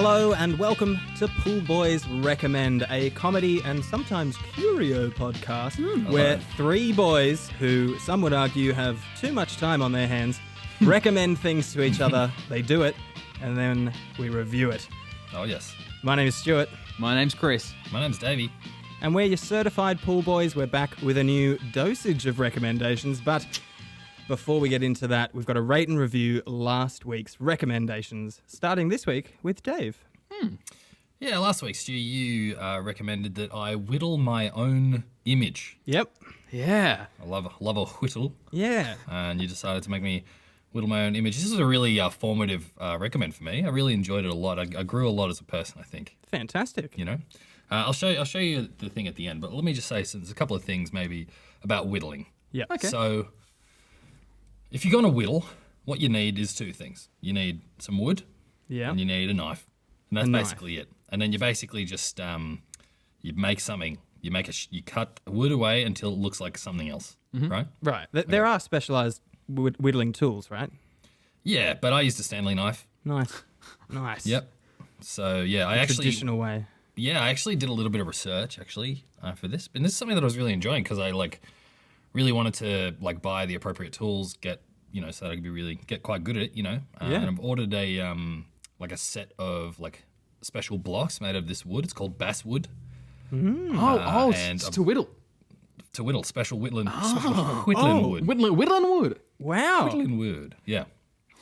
Hello and welcome to Pool Boys Recommend, a comedy and sometimes curio podcast where three boys who some would argue have too much time on their hands recommend things to each other, they do it, and then we review it. Oh, yes. My name is Stuart. My name's Chris. My name's Davey. And we're your certified pool boys. We're back with a new dosage of recommendations, but before we get into that, we've got to rate and review last week's recommendations, starting this week with Dave. Yeah, last week, Stu, you recommended that I whittle my own image. Yep. Yeah. I love a whittle. Yeah. And you decided to make me whittle my own image. This was a really formative recommend for me. I really enjoyed it a lot. I grew a lot as a person, I think. Fantastic. You know? I'll show you the thing at the end, but let me just say there's a couple of things maybe about whittling. Yeah. Okay. So, if you're going to whittle, what you need is two things. You need some wood, Yeah. and you need a knife, and that's A knife. basically it. And then you basically just you make something. You cut wood away until it looks like something else, right? Right. There are specialised whittling tools, right? Yeah, but I used a Stanley knife. Nice. Nice. Yep. So yeah, I Traditional way. actually did a little bit of research for this, and this is something that I was really enjoying because I really wanted to buy the appropriate tools, so that I could get quite good at it, Yeah. And I've ordered a set of special blocks made of this wood. It's called basswood. And to whittle. To whittle, special whittling wood. Whittling wood. Wow. Whittling wood, yeah.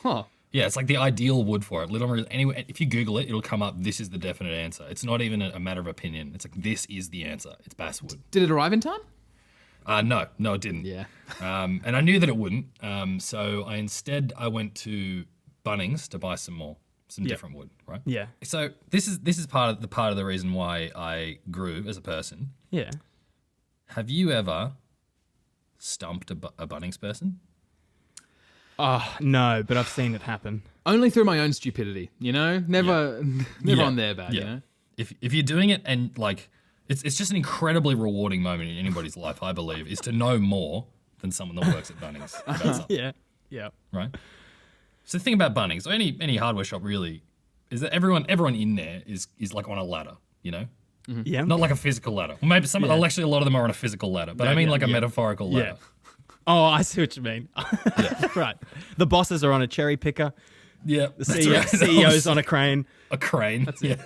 Huh. Yeah, it's like the ideal wood for it. Anyway, if you Google it, it'll come up, this is the definite answer. It's not even a matter of opinion. It's like, this is the answer. It's basswood. Did it arrive in time? No, it didn't. Yeah. And I knew that it wouldn't. So I went to Bunnings to buy some different wood, right? Yeah. So this is part of the reason why I grew as a person. Yeah. Have you ever stumped a Bunnings person? Oh, no, but I've seen it happen. Only through my own stupidity, Never on their back, If you're doing it and it's just an incredibly rewarding moment in anybody's life, I believe, is to know more than someone that works at Bunnings about something. Yeah. Yeah. Right? So the thing about Bunnings, or any hardware shop really, is that everyone in there is on a ladder, Yeah. Not like a physical ladder. Well, maybe actually a lot of them are on a physical ladder, but I mean a metaphorical ladder. Yeah. Oh, I see what you mean. Right. The bosses are on a cherry picker. Yeah. The CEO's on a crane. A crane. That's it.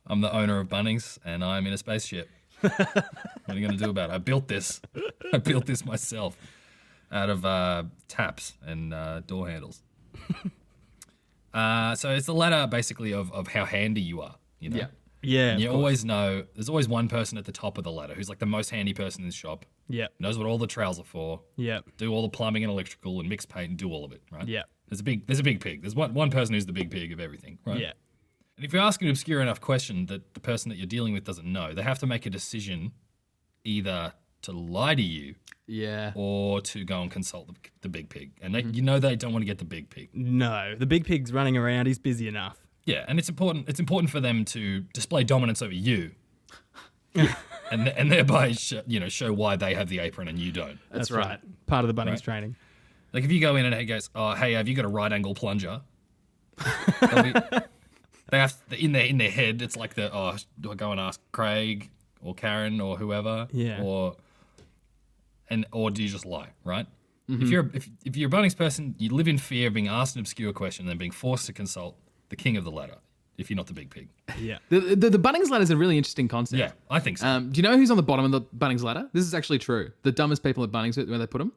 I'm the owner of Bunnings, and I'm in a spaceship. What are you going to do about it? I built this myself out of taps and door handles. So it's the ladder basically of how handy you are, Yeah. Yeah. And you always know, there's always one person at the top of the ladder who's the most handy person in the shop, Yeah. knows what all the trowels are for, Yeah. do all the plumbing and electrical and mix paint and do all of it, right? Yeah. There's a big pig. There's one person who's the big pig of everything, right? Yeah. And if you ask an obscure enough question that the person that you're dealing with doesn't know, they have to make a decision either to lie to you Yeah. or to go and consult the big pig. And they don't want to get the big pig. No, the big pig's running around. He's busy enough. Yeah, and it's important for them to display dominance over you. and thereby show why they have the apron and you don't. That's right. Part of the Bunnings training. Like if you go in and he goes, "Oh, hey, have you got a right angle plunger?" They have in their head. It's like do I go and ask Craig or Karen or whoever? Yeah. Or do you just lie, right? Mm-hmm. If you're a Bunnings person, you live in fear of being asked an obscure question and then being forced to consult the king of the ladder. If you're not the big pig. Yeah. The Bunnings ladder is a really interesting concept. Yeah, I think so. Do you know who's on the bottom of the Bunnings ladder? This is actually true. The dumbest people at Bunnings, where they put them?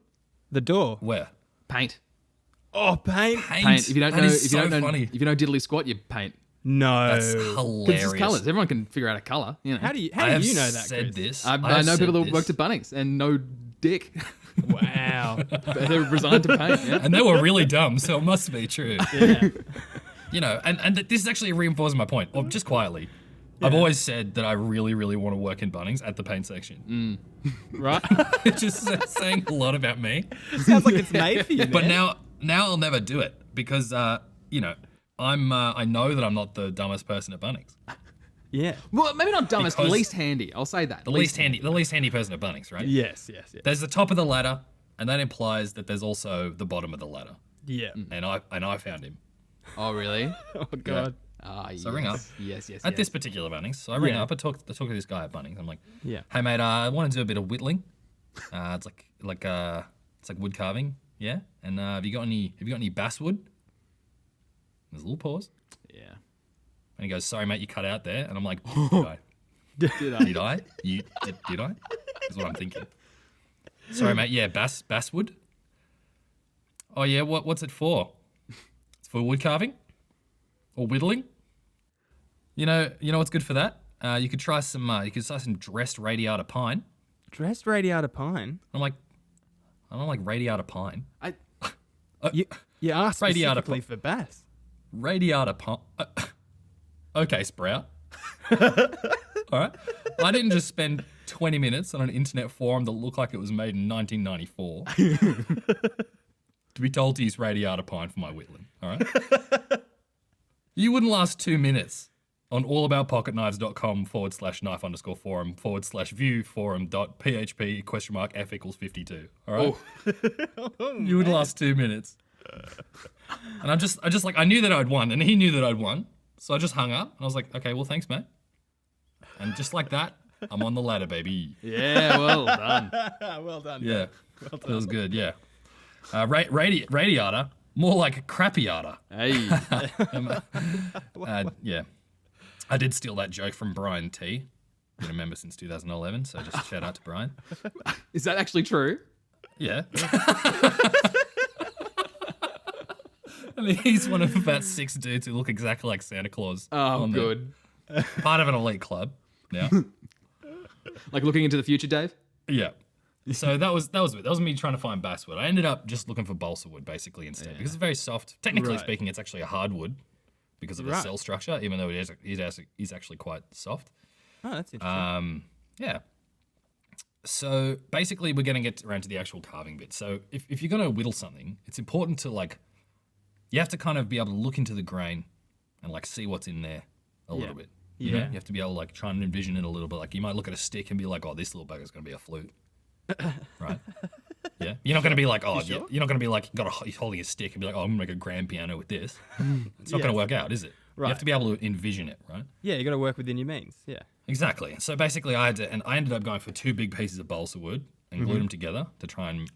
The door. Where? Paint. Oh, paint. Paint. If you don't That know, is so funny. if you know diddly squat, you paint. No. That's It's hilarious. just colours. Everyone can figure out a colour. How do you I have know that, said Chris? this. I know people that worked at Bunnings and no dick. Wow. They're resigned to paint. Yeah. And they were really dumb, so it must be true. Yeah. And this is actually reinforcing my point. Well, just quietly, I've always said that I really, really want to work in Bunnings at the paint section. Right. It's just saying a lot about me. Sounds like it's made for you, But man. now I'll never do it because I know that I'm not the dumbest person at Bunnings. Yeah. Well, maybe not dumbest, Because- least handy. I'll say that. The least handy person at Bunnings, right? Yes. There's the top of the ladder, and that implies that there's also the bottom of the ladder. Yeah. And I found him. Oh, really? Oh, God. So I ring up. Yes. At this particular Bunnings. So I ring up. I talk to this guy at Bunnings. I'm like, Yeah. hey mate, I want to do a bit of whittling. It's like wood carving. Yeah. And have you got any basswood? There's a little pause. Yeah. And he goes, sorry mate, you cut out there. And I'm like, Did I? Did I? Did I? That's what I'm thinking. Sorry mate, yeah, basswood. Oh yeah, what's it for? It's for wood carving or whittling. You know what's good for that? You could try some dressed radiata pine. Dressed radiata pine? I'm like, I don't like radiata pine. You asked specifically for bass. Radiata pine. Okay, Sprout. All right. I didn't just spend 20 minutes on an internet forum that looked like it was made in 1994 to be told to use radiata pine for my whittling. All right. You wouldn't last 2 minutes on allaboutpocketknives.com/knife_forum/view forum.php?f=52. All right. You would last 2 minutes. And I just like, I knew that I'd won and he knew that I'd won. So I just hung up and I was like, okay, well, thanks, mate. And just like that, I'm on the ladder, baby. Yeah, well done. Well done. Yeah. Well done. It was good, yeah. Radiata, more like crappyata. Hey. Yeah. I did steal that joke from Brian T. Been a member since 2011, so just shout out to Brian. Is that actually true? Yeah. I mean, he's one of about 6 dudes who look exactly like Santa Claus. Oh, good. Part of an elite club. Yeah. Like looking into the future, Dave? Yeah. So that was it. That was me trying to find basswood. I ended up just looking for balsa wood basically instead because it's very soft. Technically speaking, it's actually a hardwood because of the cell structure, even though it is actually quite soft. Oh, that's interesting. Yeah. So basically, we're going to get around to the actual carving bit. So if you're going to whittle something, it's important to you have to kind of be able to look into the grain and see what's in there a little bit. You know? You have to be able to try and envision it a little bit. Like you might look at a stick and be like, oh, this little bugger's going to be a flute. Right? Yeah. You're not going to be like, oh, you're not going to be like, holding a stick and be like, oh, I'm going to make a grand piano with this. It's not going to work out, is it? Right. You have to be able to envision it, right? Yeah, you got to work within your means. Yeah. Exactly. So basically, I ended up going for 2 big pieces of balsa wood and glued them together to try and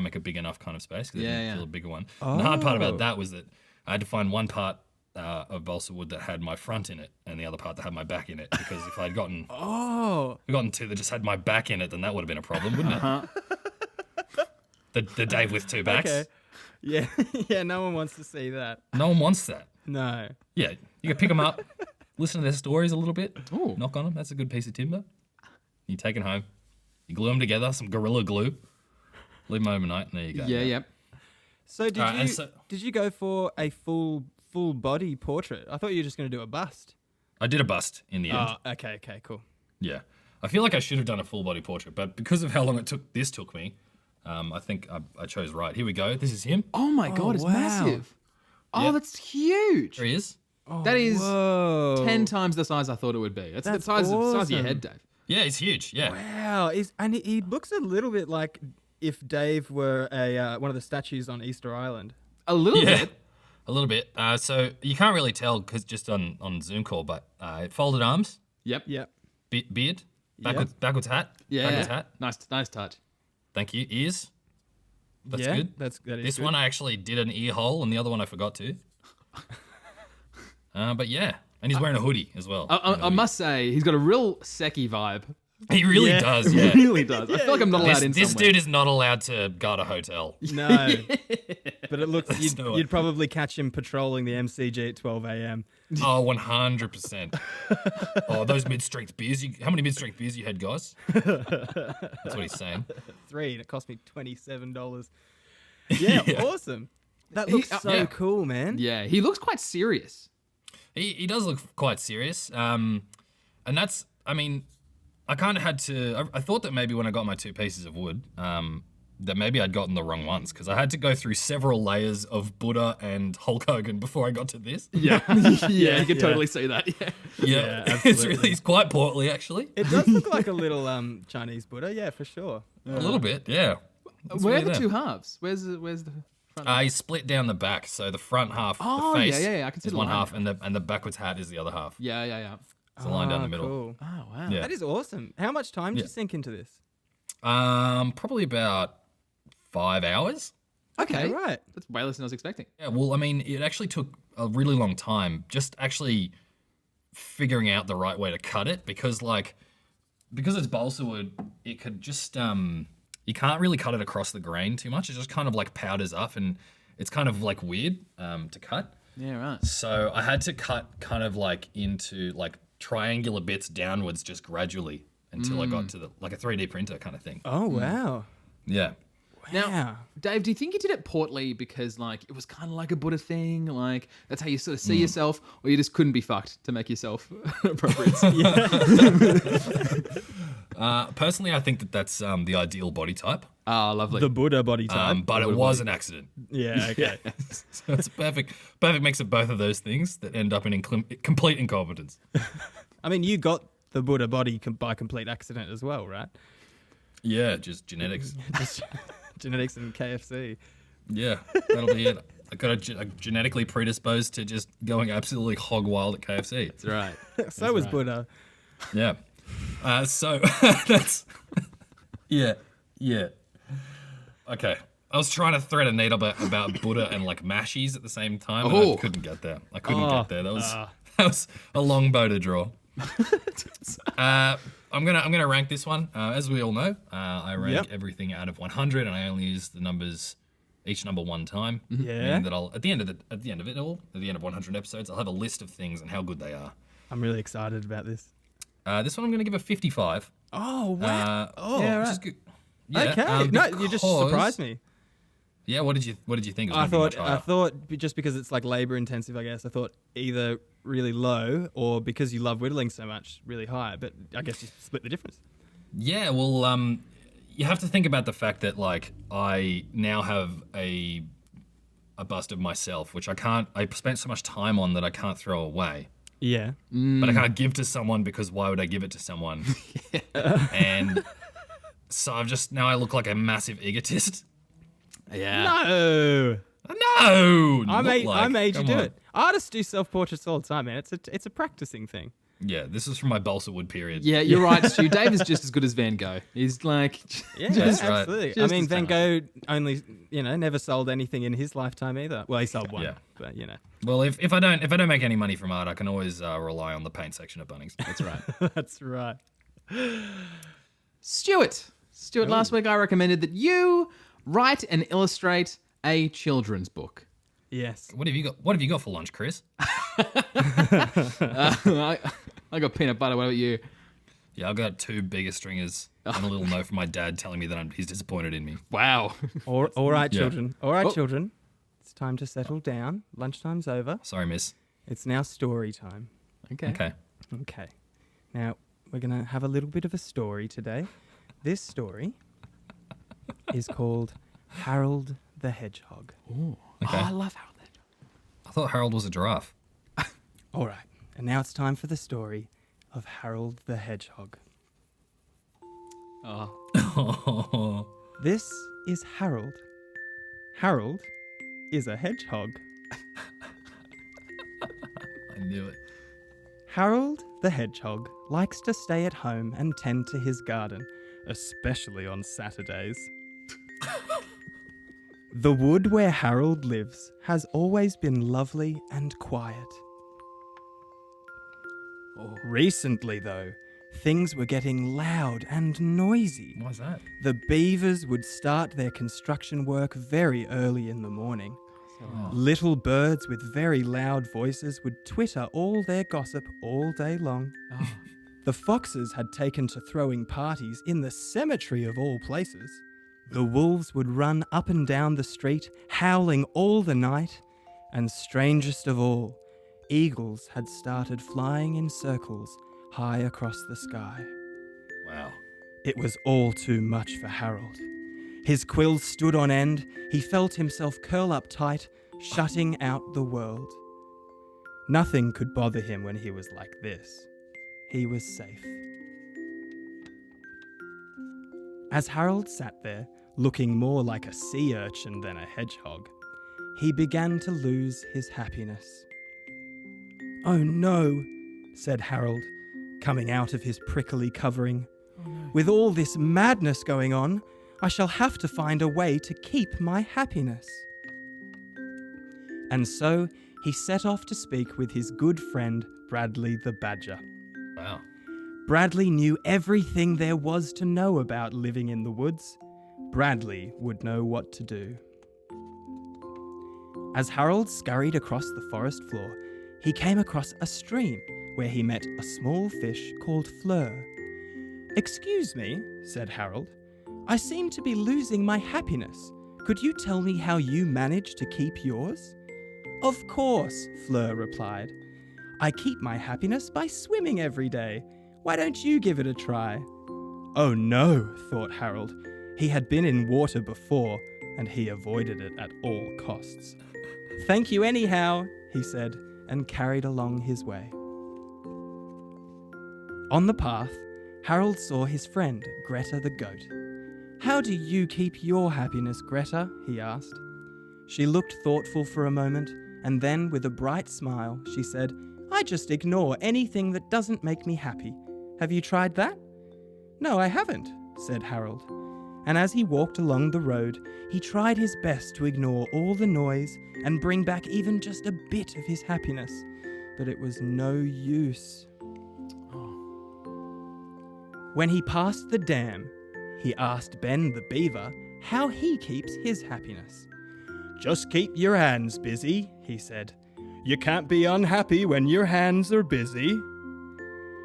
make a big enough kind of space because I didn't feel a bigger one. And the hard part about that was that I had to find one part of balsa wood that had my front in it and the other part that had my back in it because if I'd gotten 2 that just had my back in it, then that would have been a problem, wouldn't it? The Dave with 2 backs. Okay. Yeah. Yeah, no one wants to see that. No one wants that. No. Yeah, you can pick them up, listen to their stories a little bit, Ooh. knock on them. That's a good piece of timber. You take it home, you glue them together, some Gorilla Glue, leave them overnight, and there you go. Yeah, yep. So did you go for a full body portrait? I thought you were just going to do a bust. I did a bust in the end. Oh, okay, cool. Yeah. I feel like I should have done a full body portrait, but because of how long this took me, I think I chose right. Here we go. This is him. Oh my God, it's wow. massive. Oh, Yeah. that's huge. There he is. That is Whoa. 10 times the size I thought it would be. That's the size of your awesome. head, Dave. Yeah, he's huge. Yeah. Wow. He looks a little bit like if Dave were one of the statues on Easter Island. A little Yeah. bit. A little bit. So you can't really tell because just on Zoom call, but folded arms, Yep. Yep. beard, backwards hat. Yeah. Backwards hat. Nice touch. Thank you. Ears. That's Yeah, good. that is This good. one I actually did an ear hole, and the other one I forgot to. But yeah, and he's wearing a hoodie as well. I must say, he's got a real Seki vibe. He really Yeah. does. He Yeah. really does. I feel like I'm not allowed in This somewhere. dude is not allowed to guard a hotel. No. But it looks no way. you'd probably catch him patrolling the MCG at 12 a.m. Oh, 100%. Oh, those mid-strength beers. How many mid-strength beers you had, guys? That's what he's saying. 3, and it cost me $27. Yeah, awesome. That looks so yeah. cool, man. Yeah, he looks quite serious. He does look quite serious. And that's, I mean, I kind of had to, I thought that maybe when I got my 2 pieces of wood, that maybe I'd gotten the wrong ones because I had to go through several layers of Buddha and Hulk Hogan before I got to this. Yeah. Yeah, you can totally see that. Yeah. Yeah, absolutely. it's quite portly actually. It does look like a little Chinese Buddha, yeah, for sure. A little bit, yeah. It's Where are really the there. 2 halves? Where's the front front? He split down the back, so the front half, Oh, the face, yeah, I can see is the one line half, and the backwards hat is the other half. Yeah. It's a line down the middle. Cool. Oh, wow. Yeah. That is awesome. How much time did Yeah. you sink into this? Probably about 5 hours. Okay. Right. That's way less than I was expecting. Yeah, well, I mean, it actually took a really long time just actually figuring out the right way to cut it because it's balsa wood, it could just you can't really cut it across the grain too much. It just kind of like powders up and it's kind of like weird to cut. Yeah, right. So I had to cut kind of like into like triangular bits downwards just gradually until I got to like a 3D printer kind of thing. Oh, wow. Yeah. Now, Wow. Dave, do you think you did it portly because like it was kind of like a Buddha thing, like that's how you sort of see yourself, or you just couldn't be fucked to make yourself appropriate? Personally, I think that's the ideal body type, Oh, lovely. The Buddha body type. but it was an accident. yeah, okay. So it's a perfect mix of both of those things that end up in complete incompetence. I mean, you got the Buddha body by complete accident as well, right? Yeah, just genetics. Just genetics and KFC. Yeah, that'll be it. I got a genetically predisposed to just going absolutely hog wild at KFC. That's right. So was Buddha. Yeah. So that's yeah. Okay. I was trying to thread a needle about Buddha and like mashies at the same time. And Oh. I couldn't get there. That was a long bow to draw. I'm gonna rank this one. As we all know, I rank everything out of 100, and I only use the numbers, each number one time. Yeah. Meaning that I'll at the end of 100 episodes, I'll have a list of things and how good they are. I'm really excited about this. This one I'm gonna give a 55. Oh, wow. Which is good. Yeah, Okay. No, you just because- surprised me. Yeah, what did you think? It was I gonna be much thought higher? just because it's like labor intensive, I guess. I thought either really low or because you love whittling so much, really high. But I guess you split the difference. Yeah, well, you have to think about the fact that like I now have a bust of myself, which I spent so much time on that I can't throw away. Yeah. But I can't give to someone because why would I give it to someone? And so now I look like a massive egotist. Yeah. No. No, I made you Come do on. it. Artists do self-portraits all the time, man. It's a practicing thing. Yeah, this is from my balsa wood period. Yeah, you're right, Stu. Dave is just as good as Van Gogh. He's like, Yeah, That's right. absolutely. I Just mean, as Van talented. Gogh only, never sold anything in his lifetime either. Well, he sold one, Yeah. but Well, if I don't make any money from art, I can always rely on the paint section at Bunnings. that's right. that's right. Stuart, last week I recommended that you write and illustrate a children's book. Yes. What have you got? What have you got for lunch, Chris? I got peanut butter. What about you? Yeah, I've got 2 bigger stringers and a little note from my dad telling me that he's disappointed in me. Wow. All right, Yeah. children. All right, Oh. children. It's time to settle down. Lunchtime's over. Sorry, miss. It's now story time. Okay. Okay. Okay. Now, we're going to have a little bit of a story today. This story is called Harold the Hedgehog. Ooh. Okay. Oh, I love Harold the Hedgehog. I thought Harold was a giraffe. All right. And now it's time for the story of Harold the Hedgehog. Oh. This is Harold. Harold is a hedgehog. I knew it. Harold the Hedgehog likes to stay at home and tend to his garden, especially on Saturdays. The wood where Harold lives has always been lovely and quiet. Oh. Recently, though, things were getting loud and noisy. Why's that? The beavers would start their construction work very early in the morning. Little birds with very loud voices would twitter all their gossip all day long. Oh. The foxes had taken to throwing parties in the cemetery of all places. The wolves would run up and down the street, howling all the night. And strangest of all, eagles had started flying in circles high across the sky. Wow. It was all too much for Harold. His quills stood on end, he felt himself curl up tight, shutting out the world. Nothing could bother him when he was like this. He was safe. As Harold sat there, looking more like a sea urchin than a hedgehog, he began to lose his happiness. "Oh no," said Harold, coming out of his prickly covering. "With all this madness going on, I shall have to find a way to keep my happiness." And so he set off to speak with his good friend Bradley the Badger. Wow. Bradley knew everything there was to know about living in the woods. Bradley would know what to do. As Harold scurried across the forest floor, he came across a stream where he met a small fish called Fleur. "Excuse me," said Harold. "I seem to be losing my happiness. Could you tell me how you manage to keep yours?" "Of course," Fleur replied. "I keep my happiness by swimming every day. Why don't you give it a try?" "Oh no," thought Harold. He had been in water before, and he avoided it at all costs. "Thank you anyhow," he said, and carried along his way. On the path, Harold saw his friend, Greta the goat. "How do you keep your happiness, Greta?" he asked. She looked thoughtful for a moment, and then, with a bright smile, she said, "I just ignore anything that doesn't make me happy. Have you tried that?" "No, I haven't," said Harold. And as he walked along the road, he tried his best to ignore all the noise and bring back even just a bit of his happiness. But it was no use. When he passed the dam, he asked Ben the beaver how he keeps his happiness. "Just keep your hands busy," he said. "You can't be unhappy when your hands are busy."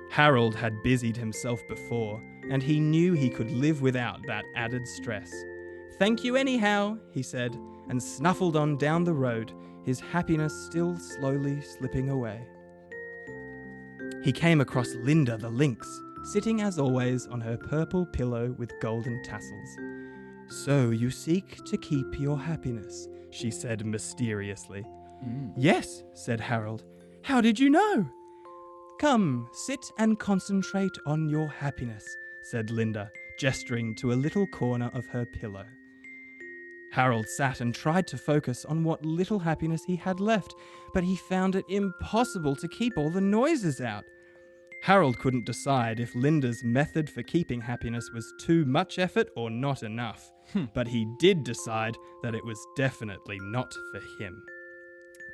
Harold had busied himself before, and he knew he could live without that added stress. "Thank you anyhow," he said, and snuffled on down the road, his happiness still slowly slipping away. He came across Linda the lynx, sitting as always on her purple pillow with golden tassels. "So you seek to keep your happiness," she said mysteriously. "Yes," said Harold. "How did you know?" "Come, sit and concentrate on your happiness," said Linda, gesturing to a little corner of her pillow. Harold sat and tried to focus on what little happiness he had left, but he found it impossible to keep all the noises out. Harold couldn't decide if Linda's method for keeping happiness was too much effort or not enough, but he did decide that it was definitely not for him.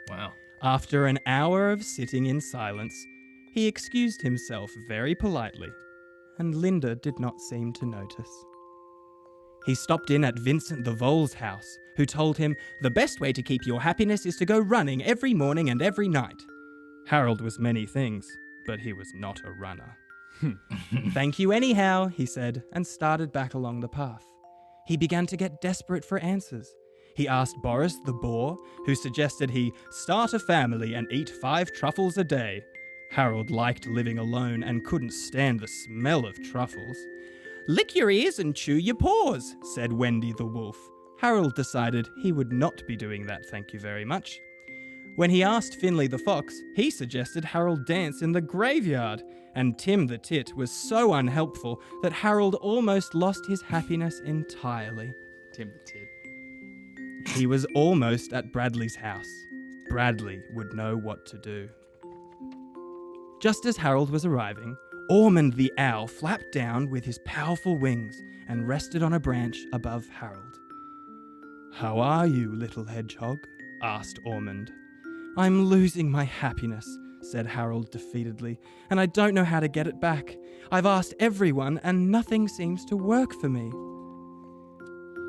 Wow. After an hour of sitting in silence, he excused himself very politely, and Linda did not seem to notice. He stopped in at Vincent the vole's house, who told him, "The best way to keep your happiness is to go running every morning and every night." Harold was many things, but he was not a runner. "Thank you anyhow," he said, and started back along the path. He began to get desperate for answers. He asked Boris the boar, who suggested he start a family and eat 5 truffles a day. Harold liked living alone and couldn't stand the smell of truffles. "Lick your ears and chew your paws," said Wendy the wolf. Harold decided he would not be doing that, thank you very much. When he asked Finley the fox, he suggested Harold dance in the graveyard, and Tim the tit was so unhelpful that Harold almost lost his happiness entirely. Tim the Tit. He was almost at Bradley's house. Bradley would know what to do. Just as Harold was arriving, Ormond the owl flapped down with his powerful wings and rested on a branch above Harold. "How are you, little hedgehog?" asked Ormond. "I'm losing my happiness," said Harold defeatedly, "and I don't know how to get it back. I've asked everyone and nothing seems to work for me."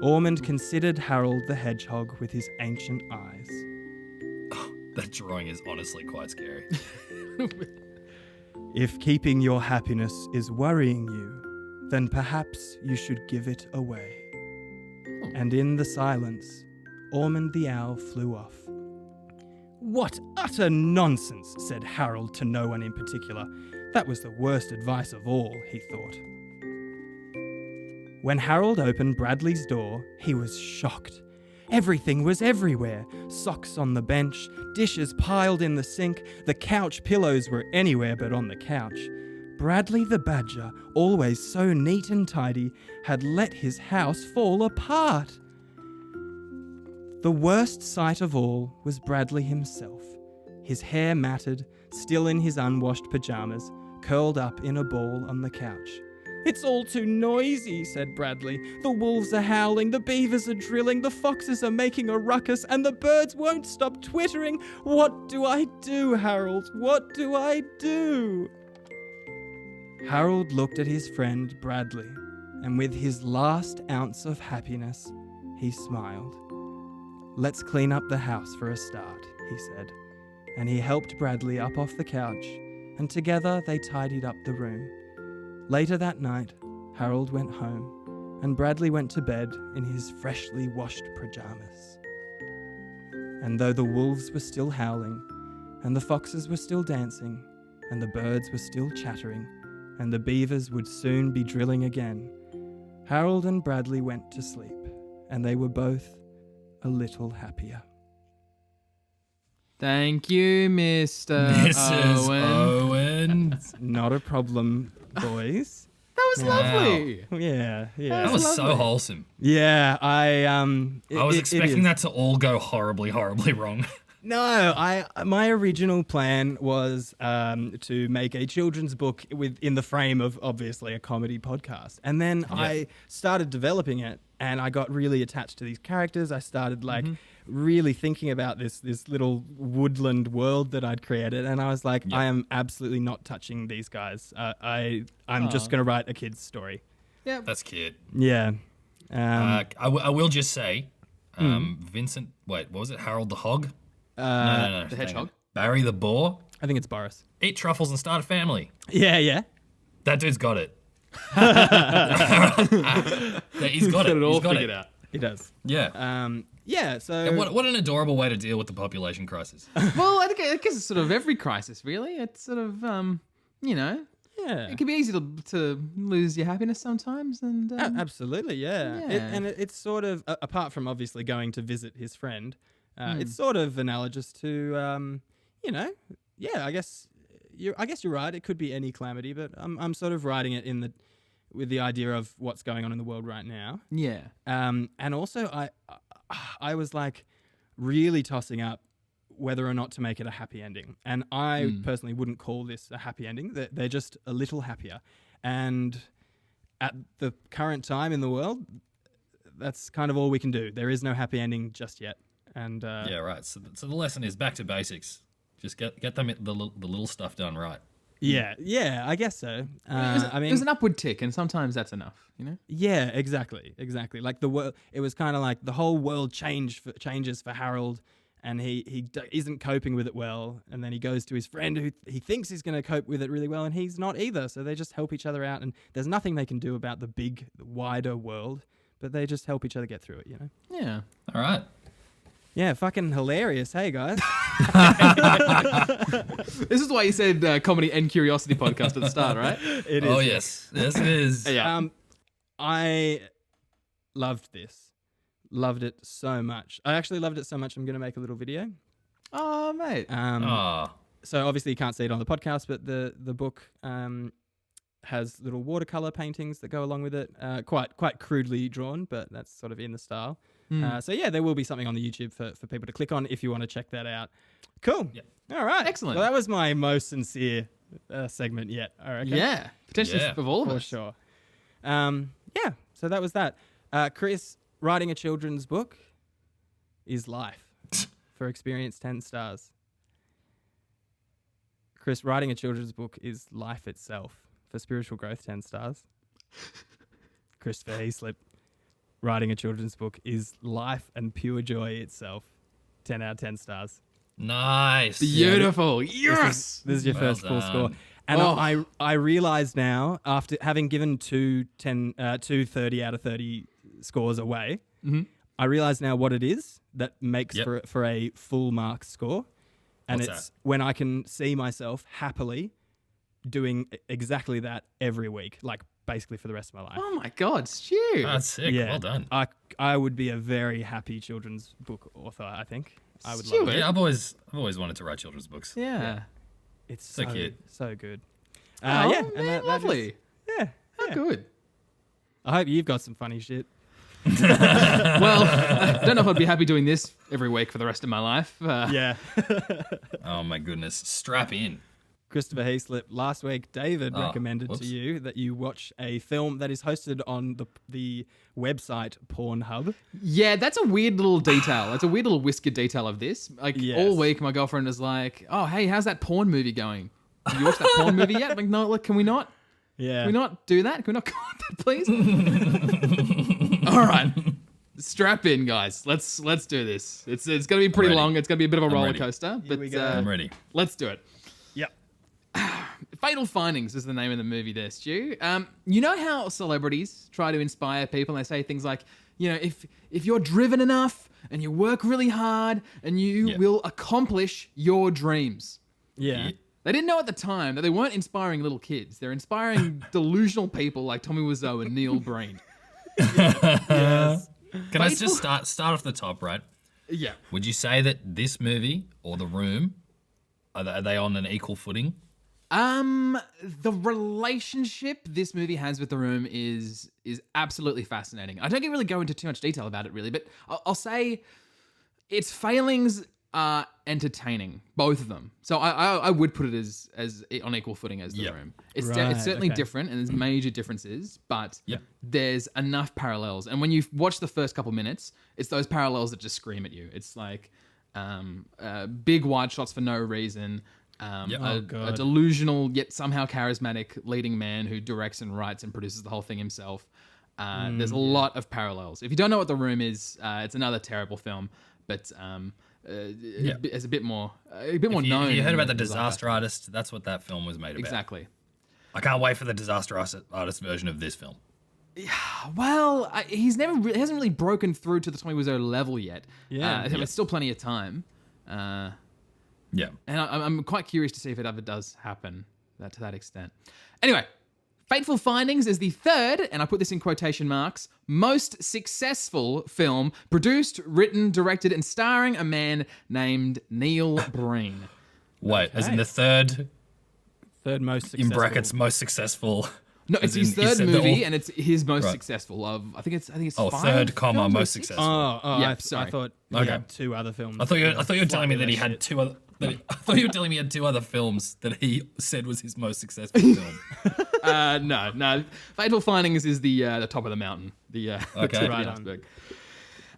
Ormond considered Harold the Hedgehog with his ancient eyes. That drawing is honestly quite scary. "If keeping your happiness is worrying you, then perhaps you should give it away." And in the silence, Ormond the owl flew off. "What utter nonsense," said Harold to no one in particular. That was the worst advice of all, he thought. When Harold opened Bradley's door, he was shocked. Everything was everywhere. Socks on the bench, dishes piled in the sink, the couch pillows were anywhere but on the couch. Bradley the badger, always so neat and tidy, had let his house fall apart. The worst sight of all was Bradley himself, his hair matted, still in his unwashed pyjamas, curled up in a ball on the couch. "It's all too noisy," said Bradley. "The wolves are howling, the beavers are drilling, the foxes are making a ruckus, and the birds won't stop twittering. What do I do, Harold? What do I do?" Harold looked at his friend Bradley, and with his last ounce of happiness, he smiled. "Let's clean up the house for a start," he said, and he helped Bradley up off the couch, and together they tidied up the room. Later that night, Harold went home, and Bradley went to bed in his freshly washed pyjamas. And though the wolves were still howling, and the foxes were still dancing, and the birds were still chattering, and the beavers would soon be drilling again, Harold and Bradley went to sleep, and they were both a little happier. Thank you, Mr. Mrs. Owen. Owen. Not a problem, boys. That was lovely. Yeah. That was so wholesome. Yeah, I was expecting that to all go horribly, horribly wrong. No, my original plan was to make a children's book in the frame of obviously a comedy podcast, and then I started developing it, and I got really attached to these characters. I started really thinking about this little woodland world that I'd created, and I was like, I am absolutely not touching these guys. I'm just going to write a kid's story. Yeah, That's cute. Yeah. I will just say, Vincent. Wait, what was it? Harold the Hog? No. the hedgehog. Barry the Boar. I think it's Boris. Eat truffles and start a family. Yeah. That dude's got it. He's got it. Got it all He's got figured it. out. He does. Yeah. So And what an adorable way to deal with the population crisis. Well, I guess it's sort of every crisis, really. It's sort of, yeah. it can be easy to lose your happiness sometimes, and Absolutely, yeah. Yeah. It's sort of apart from obviously going to visit his friend, it's sort of analogous to, I guess you're right. It could be any calamity, but I'm sort of writing it with the idea of what's going on in the world right now. yeah. And also I was like really tossing up whether or not to make it a happy ending. And I personally wouldn't call this a happy ending. They're just a little happier. And at the current time in the world, that's kind of all we can do. There is no happy ending just yet. And Yeah, right. So the lesson is back to basics. Just get them the little stuff done right. Yeah, I guess so. It was an upward tick, and sometimes that's enough, you know? Yeah, exactly. Like the world, it was kind of like the whole world changes for Harold, and he isn't coping with it well, and then he goes to his friend who he thinks he's going to cope with it really well, and he's not either. So they just help each other out, and there's nothing they can do about the big, wider world, but they just help each other get through it, you know? Yeah. All right. Yeah, fucking hilarious. Hey, guys. This is why you said comedy and curiosity podcast at the start, right? It is. Oh, yes. Yes, it is. Yeah. I loved this. Loved it so much. I actually loved it so much, I'm going to make a little video. Oh, mate. So obviously you can't see it on the podcast, but the book has little watercolor paintings that go along with it. Quite crudely drawn, but that's sort of in the style. So yeah, there will be something on the YouTube for people to click on if you want to check that out. Cool. Yep. All right. Excellent. Well, that was my most sincere segment yet, I reckon. Yeah. Potentially Yeah. for all of For us. sure. Yeah, so that was that. Chris, writing a children's book is life. For experience, 10 stars. Chris, writing a children's book is life itself. For spiritual growth, 10 stars. Christopher Heaslip, writing a children's book is life and pure joy itself. 10 out of 10 stars. Nice. Beautiful. Yes. This is your Well first full done. score. And Oh. I realize now, after having given two 30 out of 30 scores away, I realize now what it is that makes Yep. for a full mark score. And What's it's that? when I can see myself happily doing exactly that every week, like basically for the rest of my life. Oh my God, Stu. That's sick. Well done. I would be a very happy children's book author, I think. I would love Stuart. it. Yeah, I've always wanted to write children's books. Yeah. It's So cute. so good. Oh, Yeah, man, and that is- lovely. yeah. How good. I hope you've got some funny shit. Well, I don't know if I'd be happy doing this every week for the rest of my life. Yeah. Oh my goodness. Strap in. Christopher Heaslip, last week David recommended whoops. to you that you watch a film that is hosted on the website Pornhub. Yeah, that's a weird little detail. That's a weird little whiskered detail of this. Like Yes. all week, my girlfriend is like, "Oh, hey, how's that porn movie going? Have you watched that porn movie yet?" I'm like, "No, look, can we not? Yeah. Can we not do that? Can we not go on that, please?" All right, strap in, guys. Let's do this. It's gonna be pretty ready. long. It's gonna be a bit of a roller ready. coaster, but we go. I'm ready. let's do it. Yep. Fatal Findings is the name of the movie there, Stu. You know how celebrities try to inspire people and they say things like, you know, if you're driven enough and you work really hard and you will accomplish your dreams. Yeah. They didn't know at the time that they weren't inspiring little kids. They're inspiring delusional people like Tommy Wiseau and Neil Breen. Yes. Can I just start off the top, right? Yeah. Would you say that this movie or The Room, are they on an equal footing? The relationship this movie has with The Room is absolutely fascinating. I don't really go into too much detail about it, really, but I'll say its failings are entertaining, both of them. So I would put it as on equal footing as The Room. It's Right, it's certainly okay. different, and there's major differences, but Yep. there's enough parallels. And when you watch the first couple minutes, it's those parallels that just scream at you. It's like big wide shots for no reason. Yep. Oh, A God. delusional yet somehow charismatic leading man who directs and writes and produces the whole thing himself. There's a lot of parallels. If you don't know what The Room is, it's another terrible film, but it's a bit more known. You heard about the than Disaster Artist? That's what that film was made about. Exactly. I can't wait for the Disaster Artist version of this film. Well, he hasn't really broken through to the Tommy Wiseau level yet. Yeah. There's still plenty of time. Yeah. And I'm quite curious to see if it ever does happen to that extent. Anyway, Fateful Findings is the third, and I put this in quotation marks, most successful film produced, written, directed, and starring a man named Neil Breen. Wait, as in Okay. the third, Third most in successful. brackets, most successful. No, it's As his in, he third said movie, all- and it's his most Right. successful of. I think it's Oh, five third comma, films or most six? successful. Oh, Yeah, I sorry. thought he Okay. had two other films. I thought you were telling me that he Fluffy had shit. two other. I thought you were telling me he had two other films that he said was his most successful film. No. Fateful Findings is the top of the mountain. The Okay. tip of Right the on.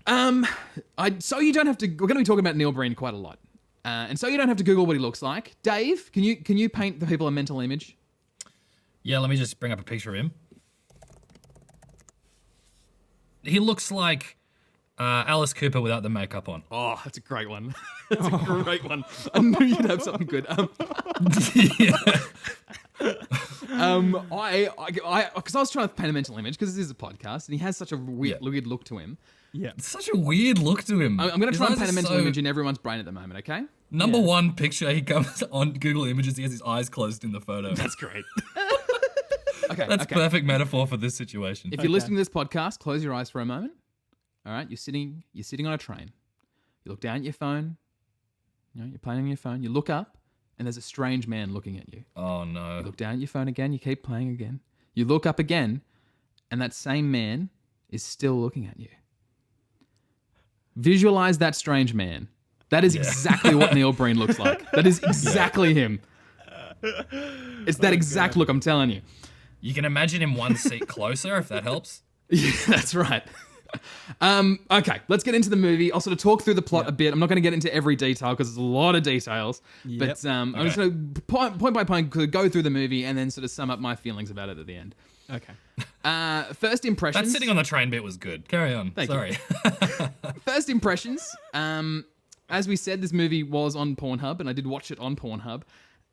iceberg. So you don't have to. We're going to be talking about Neil Breen quite a lot, and so you don't have to Google what he looks like. Dave, can you paint the people a mental image? Yeah, let me just bring up a picture of him. He looks like Alice Cooper without the makeup on. Oh, that's a great one. That's a great one. I knew you'd have something good. Because I was trying to paint a mental image because this is a podcast, and he has such a weird look to him. Yeah. Such a weird look to him. I'm going to His try and eyes paint a are mental so- image in everyone's brain at the moment. Okay. Number one picture, he comes on Google Images, he has his eyes closed in the photo. That's great. Okay. That's okay. perfect metaphor for this situation. If you're listening to this podcast, close your eyes for a moment. All right, you're sitting on a train. You look down at your phone. You're playing on your phone. You look up, and there's a strange man looking at you. Oh no. You look down at your phone again. You keep playing again. You look up again, and that same man is still looking at you. Visualize that strange man. That is exactly what Neil Breen looks like. That is exactly him. It's that exact look, I'm telling you. You can imagine him one seat closer if that helps. Yeah, that's right. Okay, let's get into the movie. I'll sort of talk through the plot a bit. I'm not going to get into every detail because there's a lot of details. But I'm just going to point by point go through the movie and then sort of sum up my feelings about it at the end. Okay. First impressions. That sitting on the train bit was good. Carry on. Thank you. Sorry. First impressions. As we said, this movie was on Pornhub, and I did watch it on Pornhub.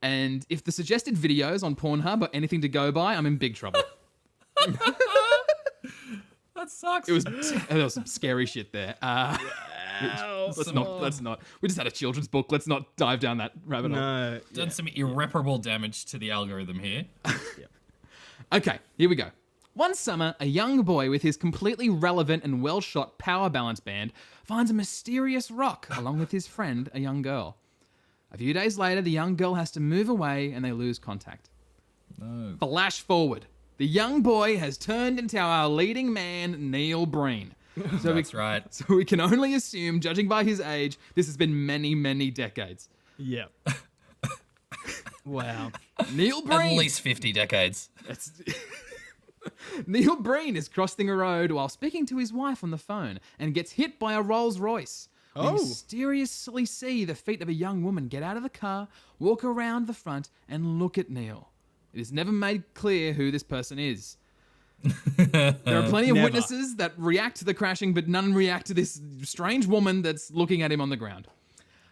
And if the suggested videos on Pornhub are anything to go by, I'm in big trouble. That sucks. There was some scary shit there. Let's not. We just had a children's book. Let's not dive down that rabbit hole. No. Done some irreparable damage to the algorithm here. Okay, here we go. One summer, a young boy with his completely relevant and well-shot power balance band finds a mysterious rock along with his friend, a young girl. A few days later, the young girl has to move away and they lose contact. No. Flash forward. The young boy has turned into our leading man, Neil Breen. So That's right. So we can only assume, judging by his age, this has been many, many decades. Yep. Wow. Neil Breen. At least 50 decades. Neil Breen is crossing a road while speaking to his wife on the phone and gets hit by a Rolls Royce. We mysteriously see the feet of a young woman get out of the car, walk around the front, and look at Neil. It is never made clear who this person is. There are plenty of witnesses that react to the crashing, but none react to this strange woman that's looking at him on the ground.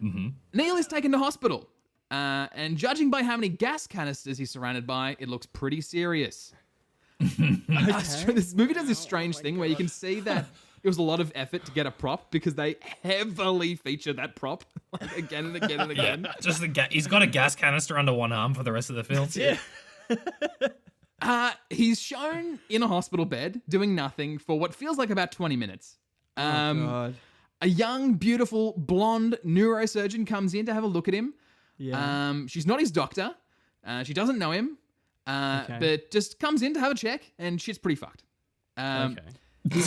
Mm-hmm. Neil is taken to hospital, and judging by how many gas canisters he's surrounded by, it looks pretty serious. This movie does this strange thing where you can see that it was a lot of effort to get a prop because they heavily feature that prop like again and again and again. Yeah, just he's got a gas canister under one arm for the rest of the film. Yeah. He's shown in a hospital bed doing nothing for what feels like about 20 minutes. God. A young, beautiful, blonde neurosurgeon comes in to have a look at him. Yeah. She's not his doctor. She doesn't know him. But just comes in to have a check, and shit's pretty fucked. He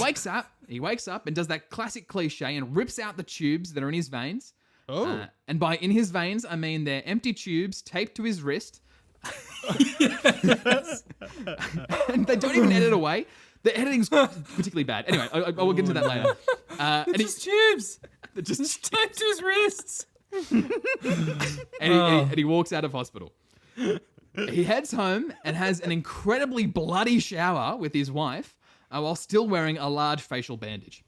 wakes up and does that classic cliche and rips out the tubes that are in his veins. And by in his veins, I mean they're empty tubes taped to his wrist. And they don't even edit away. The editing's particularly bad. Anyway, I will get into that later. And Just tubes. They're just Taped to his wrists. and he walks out of hospital. He heads home and has an incredibly bloody shower with his wife while still wearing a large facial bandage.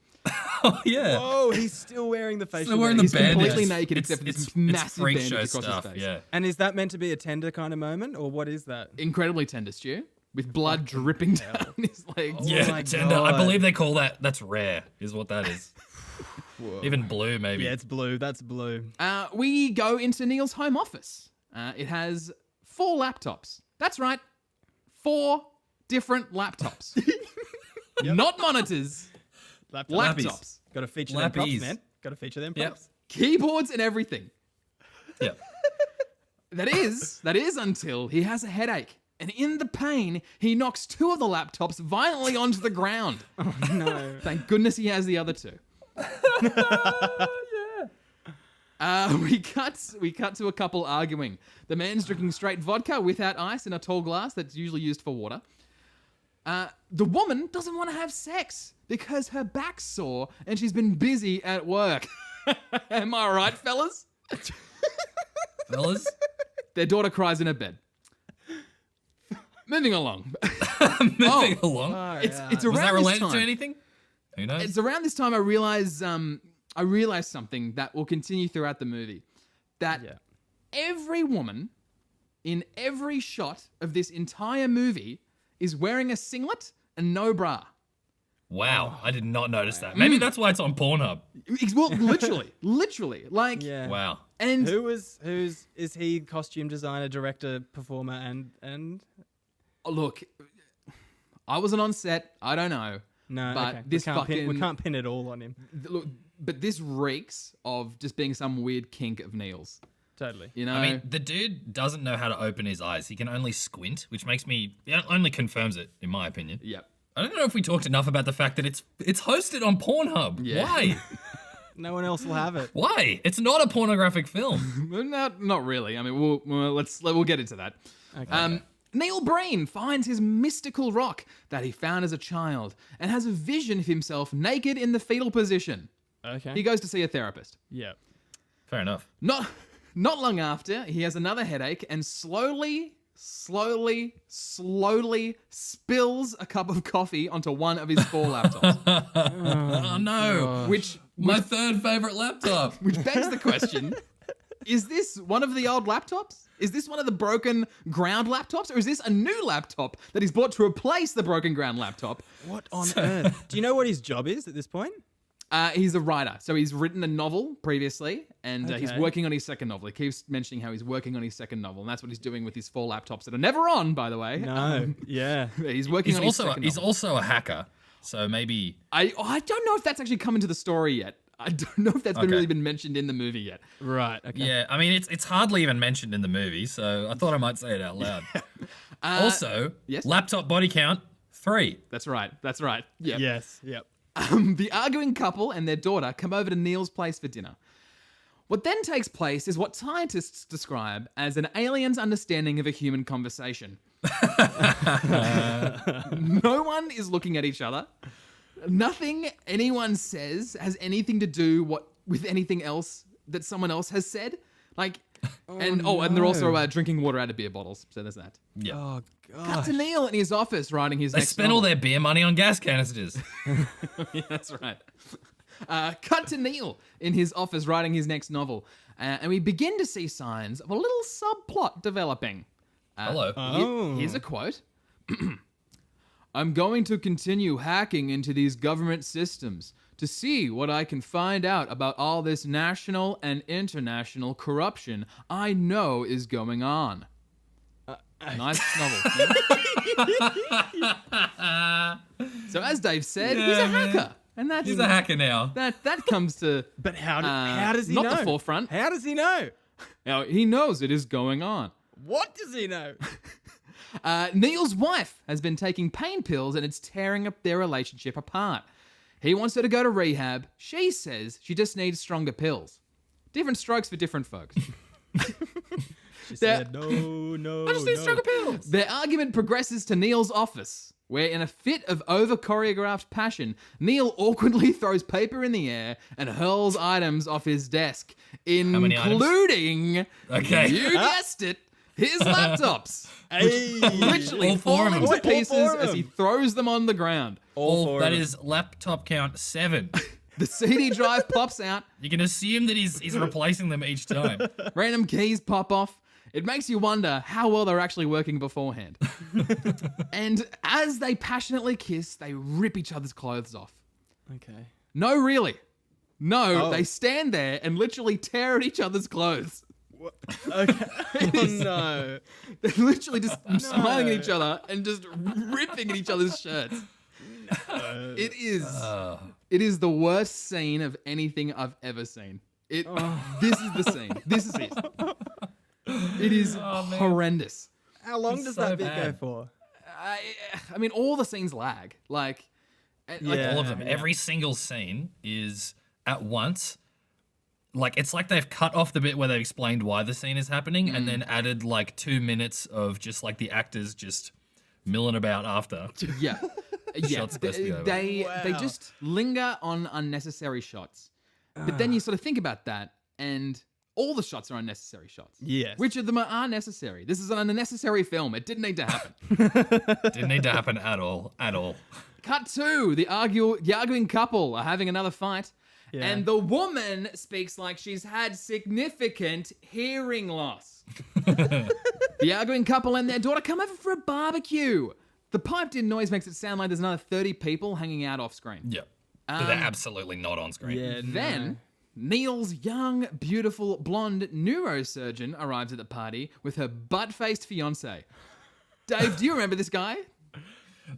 Oh, yeah. Oh, he's still wearing the facial Still wearing the He's bandage. bandage. completely naked except for this massive freak bandage show across stuff, his face. yeah. And is that meant to be a tender kind of moment, or what is that? Incredibly tender, Stu, with blood dripping down his legs. Yeah, my tender. I God. believe they call that's rare, is what that is. Even blue, maybe. Yeah, it's blue. That's blue. We go into Neil's home office. It has 4 laptops. That's right, 4 different laptops. Not monitors, laptops. Got to feature them props, Lappies. man. Got to feature them Yep. props. Keyboards and everything. Yeah. That is until he has a headache. And in the pain, he knocks 2 of the laptops violently onto the ground. Oh, no. Thank goodness he has the other 2. We cut to a couple arguing. The man's drinking straight vodka without ice in a tall glass that's usually used for water. The woman doesn't want to have sex because her back's sore and she's been busy at work. Am I right, fellas? Fellas? Their daughter cries in her bed. Moving along. Moving along. It's Was around that this related time. to anything? Who knows? It's around this time I realized something that will continue throughout the movie. That every woman in every shot of this entire movie is wearing a singlet and no bra. Wow, I did not notice that. Maybe that's why it's on Pornhub. Well, literally. Like, Yeah. Wow. and Is he costume designer, director, performer, and look, I wasn't on set. I don't know. no? But okay. this we can't pin it all on him. Look, but this reeks of just being some weird kink of Neil's. Totally. You know, I mean, the dude doesn't know how to open his eyes. He can only squint, which only confirms it, in my opinion. Yep. I don't know if we talked enough about the fact that it's hosted on Pornhub. Yeah. Why? No one else will have it. Why? It's not a pornographic film. Not really. I mean, we'll get into that. Okay. Neil Breen finds his mystical rock that he found as a child and has a vision of himself naked in the fetal position. Okay. He goes to see a therapist. Yeah. Fair enough. Not long after, he has another headache and slowly spills a cup of coffee onto one of his 4 laptops. Oh no. which My third favorite laptop. Which begs the question, is this one of the old laptops? Is this one of the broken ground laptops? Or is this a new laptop that he's bought to replace the broken ground laptop? What on earth? Do you know what his job is at this point? He's a writer. So he's written a novel previously, and he's Okay. working on his second novel. He keeps mentioning how he's working on his second novel, and that's what he's doing with his 4 laptops that are never on, by the way. No. Yeah. He's working He's on his also second he's novel. also a hacker, so maybe I don't know if that's actually come into the story yet. I don't know if that's Okay. really been mentioned in the movie yet. Right. Okay. yeah. I mean, it's hardly even mentioned in the movie, so I thought I might say it out loud. Also, yes? laptop body count 3. That's right. Yeah. Yes. Yep. The arguing couple and their daughter come over to Neil's place for dinner. What then takes place is what scientists describe as an alien's understanding of a human conversation. No one is looking at each other. Nothing anyone says has anything to do with anything else that someone else has said. And they're also drinking water out of beer bottles. So there's that. Yeah. Oh, God. Cut to Neil in his office writing his They next spent all their beer money on gas canisters. Yeah, that's right. Cut to Neil in his office writing his next novel. And we begin to see signs of a little subplot developing. Hello. Here's a quote. I'm going to continue hacking into these government systems to see what I can find out about all this national and international corruption I know is going on. Nice novel. So as Dave said, he's a hacker. And that's He's a hacker now. That comes to But how does he not know? the forefront. How does he know? Now, he knows it is going on. What does he know? Neil's wife has been taking pain pills and it's tearing up their relationship apart. He wants her to go to rehab. She says she just needs stronger pills. Different strokes for different folks. She said, no. I just need stronger pills. Their argument progresses to Neil's office, where in a fit of over-choreographed passion, Neil awkwardly throws paper in the air and hurls items off his desk, many items? including, Okay. you guessed it, his laptops. Hey. Literally All four of falling them. to pieces as he throws them on the ground. That is laptop count 7. The CD drive pops out, You can assume that he's replacing them each time. random keys pop off. It makes you wonder how well they're actually working beforehand. And as they passionately kiss, they rip each other's clothes off. Okay. No, really. No, Oh. they stand there and literally tear at each other's clothes. Okay. Oh, no. They're literally just smiling at each other and just ripping at each other's shirts. It is the worst scene of anything I've ever seen. This is the scene. This is it. It is horrendous. How long does so that bit go bad. for? I mean, all the scenes lag. All of them. Every single scene is at once. It's like they've cut off the bit where they've explained why the scene is happening and then added 2 minutes of just the actors just milling about after. Yeah. Shots supposed to be over. They just linger on unnecessary shots. But then you sort of think about that, and all the shots are unnecessary shots. Yes. Which of them are necessary? This is an unnecessary film. It didn't need to happen. Didn't need to happen at all. At all. Cut to the arguing couple are having another fight. Yeah. And the woman speaks like she's had significant hearing loss. The arguing couple and their daughter come over for a barbecue. The piped-in noise makes it sound like there's another 30 people hanging out off screen. Yeah. But they're absolutely not on screen. Yeah. Then, Neil's young, beautiful, blonde neurosurgeon arrives at the party with her butt-faced fiancé. Dave, do you remember this guy?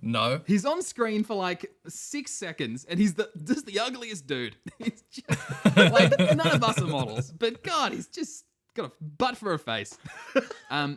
No. He's on screen for 6 seconds, and he's just the ugliest dude. He's just, none of us are models, but God, he's just got a butt for a face.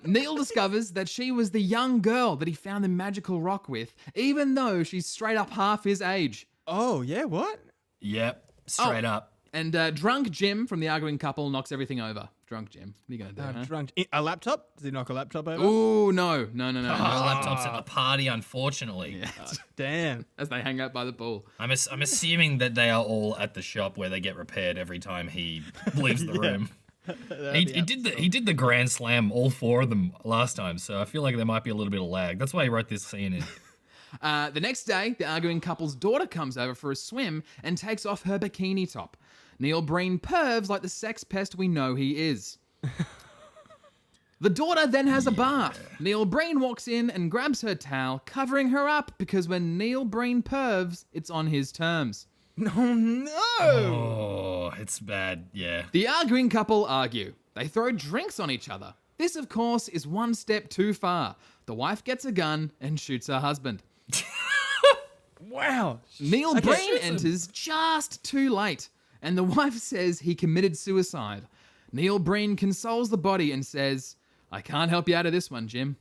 Neil discovers that she was the young girl that he found the magical rock with, even though she's straight up half his age. Oh, yeah, what? Yep. Straight up. And drunk Jim from the arguing couple knocks everything over. Drunk Jim. What are you going to do, huh? Drunk. A laptop? Does he knock a laptop over? Ooh, no. No laptops at the party, unfortunately. Damn. As they hang out by the pool. I'm assuming that they are all at the shop where they get repaired every time he leaves the room. He did the grand slam, all 4 of them last time, so I feel like there might be a little bit of lag. That's why he wrote this scene in. The next day, the arguing couple's daughter comes over for a swim and takes off her bikini top. Neil Breen pervs like the sex pest we know he is. The daughter then has a bath. Neil Breen walks in and grabs her towel, covering her up because when Neil Breen pervs, it's on his terms. Oh, no. Oh, it's bad, yeah. The arguing couple argue. They throw drinks on each other. This, of course, is one step too far. The wife gets a gun and shoots her husband. Wow. Neil Okay, Breen shoots him. enters just too late, and the wife says he committed suicide. Neil Breen consoles the body and says, I can't help you out of this one, Jim.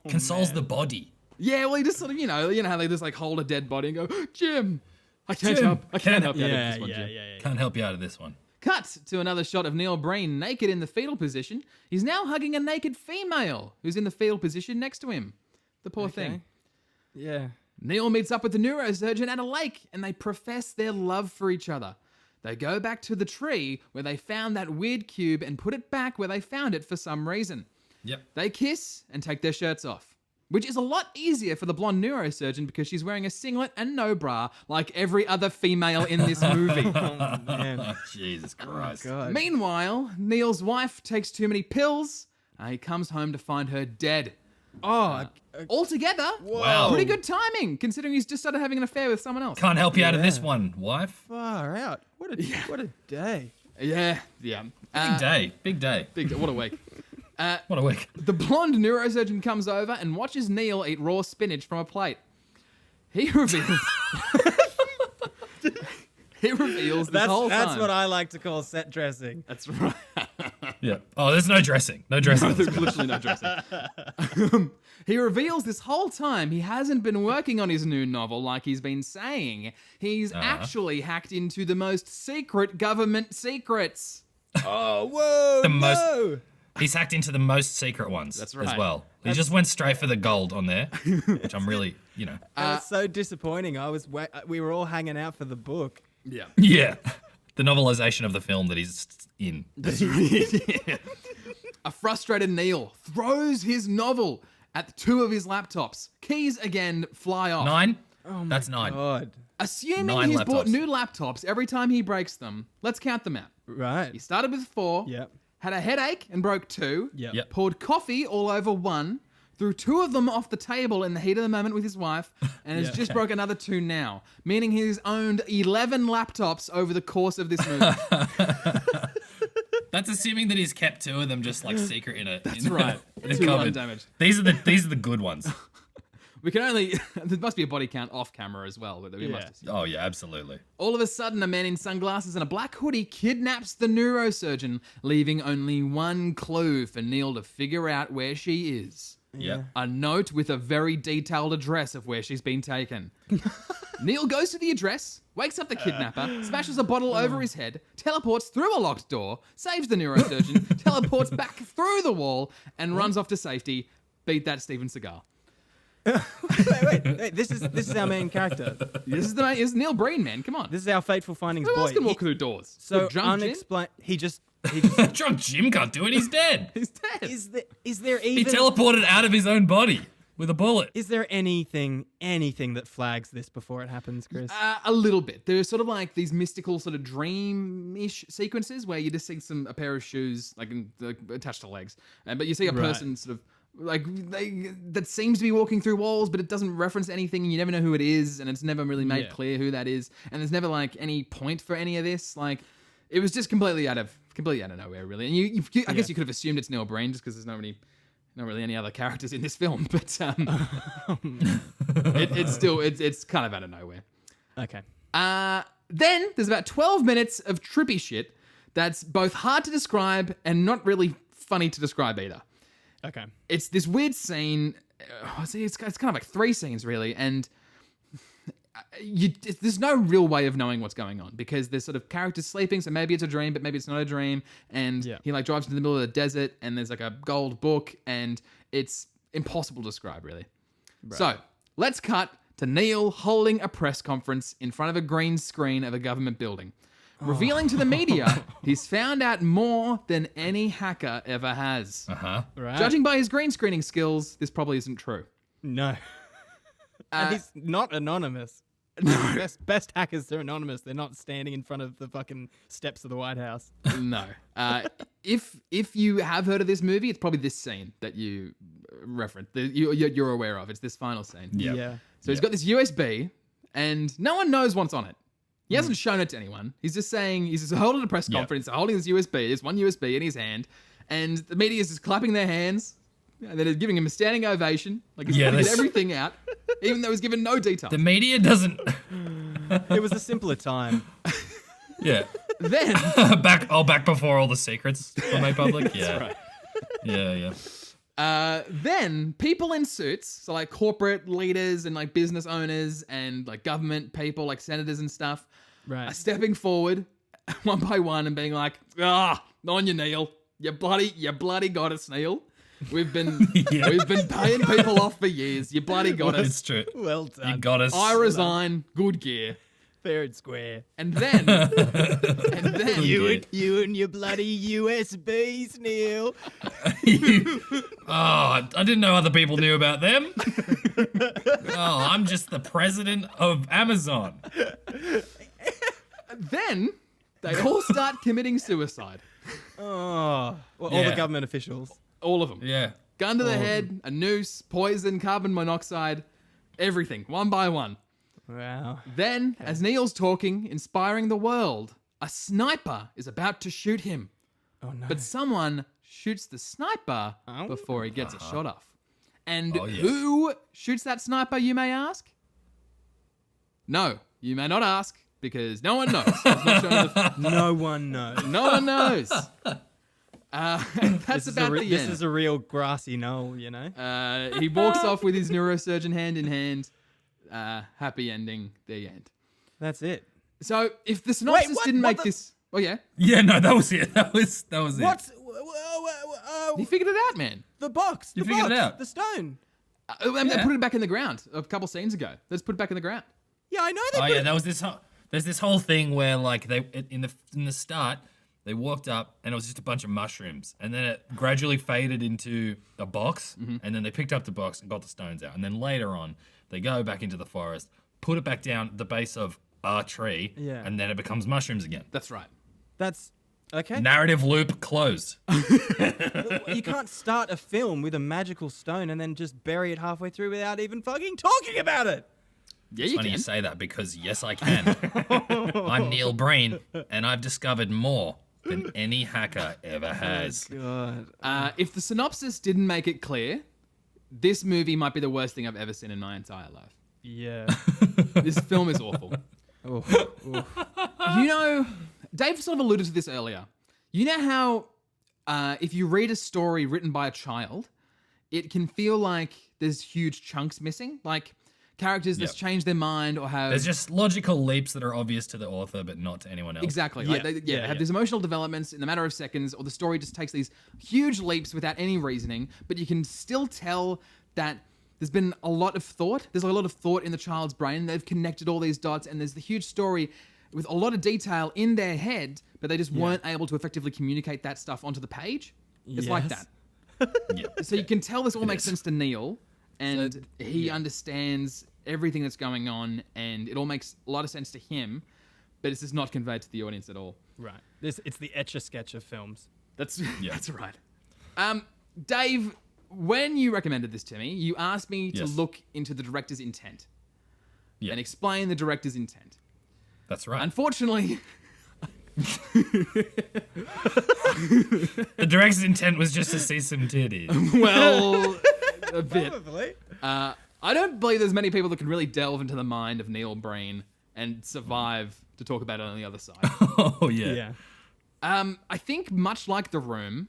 Consoles the body. Yeah, well, he just sort of, you know how they just like hold a dead body and go, Jim, I can't help you out of this one, Jim. Can't help you out of this one. Cut to another shot of Neil Breen naked in the fetal position. He's now hugging a naked female who's in the fetal position next to him. The poor thing. Yeah. Neil meets up with the neurosurgeon at a lake and they profess their love for each other. They go back to the tree where they found that weird cube and put it back where they found it for some reason. Yep. They kiss and take their shirts off, which is a lot easier for the blonde neurosurgeon because she's wearing a singlet and no bra like every other female in this movie. Oh, man. Oh, Jesus Christ. God. Meanwhile, Neil's wife takes too many pills and he comes home to find her dead. Oh, Altogether, Wow. pretty good timing considering he's just started having an affair with someone else. Can't help you out of this one, wife. far out. What a day. Yeah. Big day. Big day. What a week. What a week. The blonde neurosurgeon comes over and watches Neil eat raw spinach from a plate. He reveals... this whole time... That's what I like to call set dressing. That's right. Yeah. Oh, there's no dressing. No dressing. There's literally no dressing. He reveals this whole time he hasn't been working on his new novel like he's been saying. He's actually hacked into the most secret government secrets. Oh, whoa, He's hacked into the most secret ones. That's right. As well. He just went straight for the gold on there, which I'm really, It's so disappointing. We were all hanging out for the book. Yeah. Yeah. The novelization of the film that he's in. A frustrated Neil throws his novel at two of his laptops. Keys again fly off. 9? Oh, That's 9. God. Assuming 9 he's bought laptops. new laptops every time he breaks them, let's count them out. Right. He started with 4. Yep. Had a headache and broke 2. Yep. Poured coffee all over 1. Threw 2 of them off the table in the heat of the moment with his wife, and has just broke another 2 now, meaning he's owned 11 laptops over the course of this movie. That's assuming that he's kept 2 of them just like secret in a That's right. in a 2 cupboard. undamaged. These are the good ones. We can only... there must be a body count off camera as well. That we must have seen. Oh yeah, absolutely. All of a sudden, a man in sunglasses and a black hoodie kidnaps the neurosurgeon, leaving only one clue for Neil to figure out where she is. Yeah. A note with a very detailed address of where she's been taken. Neil goes to the address, wakes up the kidnapper, smashes a bottle over his head, teleports through a locked door, saves the neurosurgeon, teleports back through the wall, and runs off to safety. Beat that, Steven Seagal. Wait. This is our main character. This is Neil Breen, man. Come on. This is our Fateful Findings Who boy. else can walk through doors? So What, drunk Jim? unexplained. He just Drunk Jim can't do it. He's dead. He's dead. is there He even teleported out of his own body with a bullet. is there anything that flags this before it happens, Chris? A little bit. There's sort of like these mystical sort of dream-ish sequences where you just see a pair of shoes like attached to legs, but you see a person sort of like that seems to be walking through walls, but it doesn't reference anything, and you never know who it is, and it's never really made clear who that is, and there's never like any point for any of this. Like it was just completely out of nowhere, really. And I guess you could have assumed it's Neil Breen just because there's not really any other characters in this film, but it's kind of out of nowhere. Okay. Then there's about 12 minutes of trippy shit that's both hard to describe and not really funny to describe either. Okay. It's this weird scene. It's kind of like 3 scenes really, and there's no real way of knowing what's going on because there's sort of characters sleeping, so maybe it's a dream, but maybe it's not a dream. And he like drives into the middle of the desert, and there's like a gold book, and it's impossible to describe really. Right. So let's cut to Neil holding a press conference in front of a green screen of a government building. Revealing to the media, he's found out more than any hacker ever has. Right. Judging by his green screening skills, this probably isn't true. No. And he's not anonymous. Best hackers are anonymous. They're not standing in front of the fucking steps of the White House. No. If you have heard of this movie, it's probably this scene that you referenced. You're aware of. It's this final scene. Yeah. So he's got this USB, and no one knows what's on it. He hasn't shown it to anyone. He's just saying, he's just holding a press conference, holding this USB. There's one USB in his hand, and the media is just clapping their hands, and they're giving him a standing ovation, like he's figured everything out, even though he's given no detail. The media doesn't. It was a simpler time. Yeah. Then back before all the secrets were made public. Yeah. right. Yeah. Then people in suits, so like corporate leaders and like business owners and like government people, like senators and stuff, Right. are stepping forward one by one and being like, on you, Neil. You bloody got us, Neil. We've been paying people off for years. You bloody got us. It's true. Well done. You got us. I resign. Good gear. Fair and square. And then You and your bloody USBs, Neil. I didn't know other people knew about them. I'm just the president of Amazon. then they all start committing suicide. Oh, well, all Yeah. the government officials. All of them. Yeah. Gun to the head, a noose, poison, carbon monoxide, everything, one by one. Wow. Then, as Neil's talking, inspiring the world, a sniper is about to shoot him. Oh no. But someone shoots the sniper Oh. before he gets a shot off. And Oh, yeah. who shoots that sniper, you may ask? No, you may not ask, because no one knows. It's not shown in the No one knows. No one knows. And that's about the This end. is a real grassy knoll, you know? He walks off with his neurosurgeon hand in hand. Happy ending. The end. That's it. So if the synopsis what? didn't What make the- this, oh yeah, Yeah, no, that was it. That was it. What's... he figured it out, man. the box. You the figured it box, out. The stone. And they Yeah. put it back in the ground a couple scenes ago. Let's put it back in the ground. Yeah, I know they Oh put yeah, it... that was this. There's this whole thing where like they in the start they walked up and it was just a bunch of mushrooms, and then it gradually faded into a box, and then they picked up the box and got the stones out, and then later on they go back into the forest, put it back down at the base of a tree, Yeah. and then it becomes mushrooms again. That's right. That's... Okay. Narrative loop closed. You can't start a film with a magical stone and then just bury it halfway through without even fucking talking about it. Yeah, you Funny can. you say that because yes, I can. I'm Neil Breen, and I've discovered more than any hacker ever has. God. If the synopsis didn't make it clear, this movie might be the worst thing I've ever seen in my entire life. Yeah. This film is awful. You know, Dave sort of alluded to this earlier. You know how if you read a story written by a child, it can feel like there's huge chunks missing, like characters that's Yep. changed their mind or have There's just logical leaps that are obvious to the author, but not to anyone else. exactly Yeah. like they, Yeah, have yeah. these emotional developments in a matter of seconds, or the story just takes these huge leaps without any reasoning, but you can still tell that there's been a lot of thought. There's a lot of thought in the child's brain. They've connected all these dots, and there's the huge story with a lot of detail in their head, but they just weren't able to effectively communicate that stuff onto the page. It's like Yes. that. Yep. So you can tell this all makes is. sense to Neil, and he understands everything that's going on, and it all makes a lot of sense to him, but it's just not conveyed to the audience at all. Right. It's the Etch-a-Sketch of films. That's that's right. Dave, when you recommended this to me, you asked me to Yes. look into the director's intent Yeah, and explain the director's intent. that's right. Unfortunately, The director's intent was just to see some titties. well, a bit. Probably. I don't believe there's many people that can really delve into the mind of Neil Breen and survive to talk about it on the other side. Oh yeah. Yeah. I think much like The Room,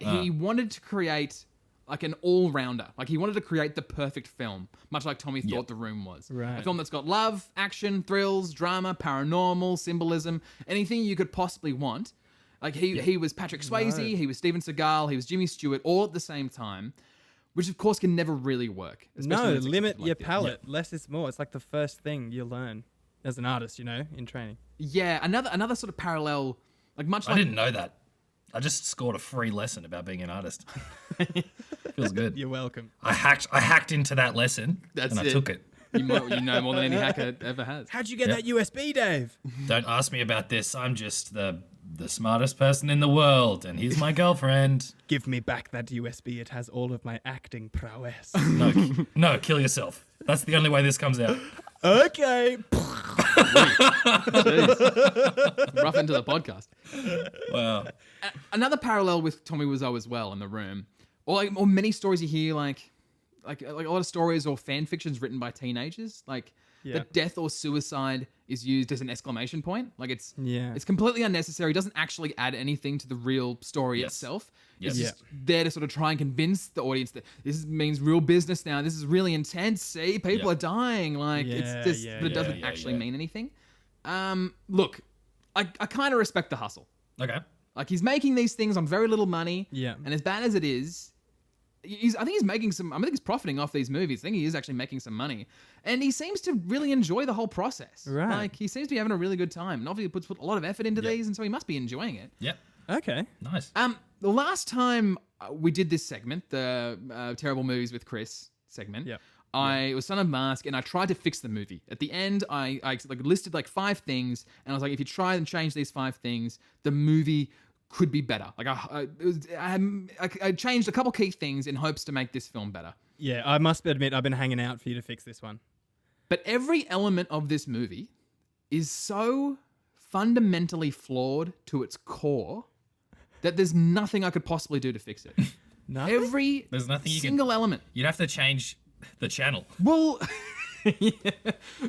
he wanted to create like an all-rounder. Like he wanted to create the perfect film, much like Tommy thought The Room was. Right. A film that's got love, action, thrills, drama, paranormal, symbolism, anything you could possibly want. Like he was Patrick Swayze, he was Steven Seagal, he was Jimmy Stewart, all at the same time, which of course can never really work. especially No, when it's limit accepted your like this. palette. Less is more. It's like the first thing you learn as an artist, you know, in training. Yeah, another sort of parallel, like much I like didn't know that. I just scored a free lesson about being an artist. Feels good. You're welcome. I hacked into that lesson That's and I it. took it. you know more than any hacker ever has. How'd you get Yep. that USB, Dave? Don't ask me about this. I'm just the smartest person in the world, and here's my girlfriend. Give me back that USB. It has all of my acting prowess. No, kill yourself. That's the only way this comes out. Okay. Jeez. Rough into the podcast. Wow. Another parallel with Tommy Wiseau as well in The Room, or many stories you hear like a lot of stories or fan fictions written by teenagers, like Yeah. that death or suicide is used as an exclamation point. Like it's Yeah. it's completely unnecessary. It doesn't actually add anything to the real story Yes. itself. Yes. It's just there to sort of try and convince the audience that this means real business now. This is really intense. See, people Yep. are dying. Like Yeah, it's just, yeah, but it yeah, doesn't yeah, actually yeah. mean anything. Look, I kind of respect the hustle. Okay. Like he's making these things on very little money. Yeah. And as bad as it is, I think he's making some. I think he's profiting off these movies. I think he is actually making some money, and he seems to really enjoy the whole process. Right. Like he seems to be having a really good time, and obviously puts a lot of effort into Yep. these, and so he must be enjoying it. Yep. Okay. Nice. The last time we did this segment, the terrible movies with Chris segment, Yep. I was Son of Mask, and I tried to fix the movie. At the end, I like listed like 5 things, and I was like, if you try and change these 5 things, the movie could be better. Like I changed a couple key things in hopes to make this film better. Yeah, I must admit, I've been hanging out for you to fix this one. But every element of this movie is so fundamentally flawed to its core that there's nothing I could possibly do to fix it. Nothing? Every There's nothing you can- single element. You'd have to change the channel. Well, yeah.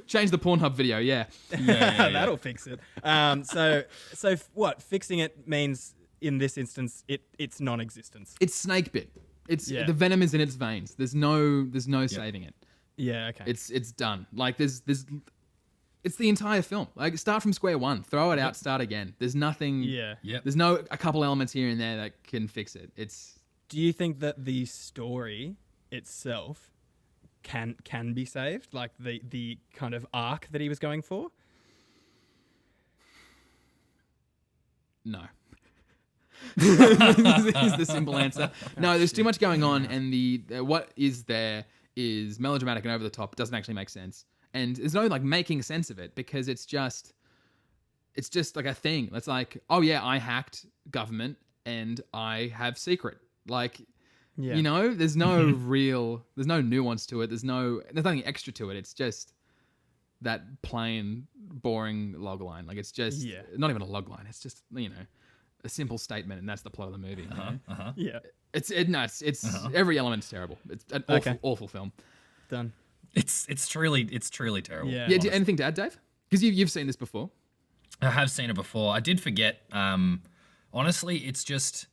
Change the Pornhub video, yeah. That'll fix it. So what? Fixing it means in this instance, it's non-existence. It's snake bit. It's Yeah. the venom is in its veins. There's no saving it. Yeah. Okay. It's done. Like there's it's the entire film. Like start from square one, throw it out, start again. There's nothing. yeah. Yep. There's a couple elements here and there that can fix it. It's Do you think that the story itself can be saved? Like the kind of arc that he was going for? no. Is the simple answer. No, there's too much going on, and the what is there is melodramatic and over the top. It doesn't actually make sense, and there's no like making sense of it because it's just like a thing. It's like, oh yeah, I hacked government and I have secret. Like, Yeah. you know, there's no there's no nuance to it. There's nothing extra to it. It's just that plain, boring log line. Like it's just not even a log line. It's just, you know, a simple statement, and that's the plot of the movie. You know? Yeah. It's every element's terrible. It's an awful film. Done. It's truly terrible. Yeah. Yeah, anything to add, Dave? Because you've seen this before. I have seen it before. I did forget. Honestly, it's just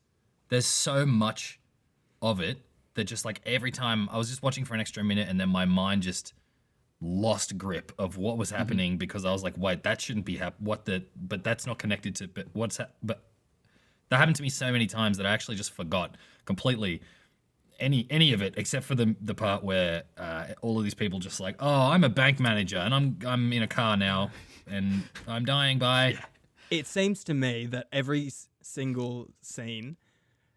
there's so much of it that just like every time I was just watching for an extra minute, and then my mind just lost grip of what was happening because I was like, wait, that shouldn't be but that's not connected to. But that happened to me so many times that I actually just forgot completely any of it except for the part where all of these people just like, oh, I'm a bank manager and I'm in a car now and I'm dying by. It seems to me that every single scene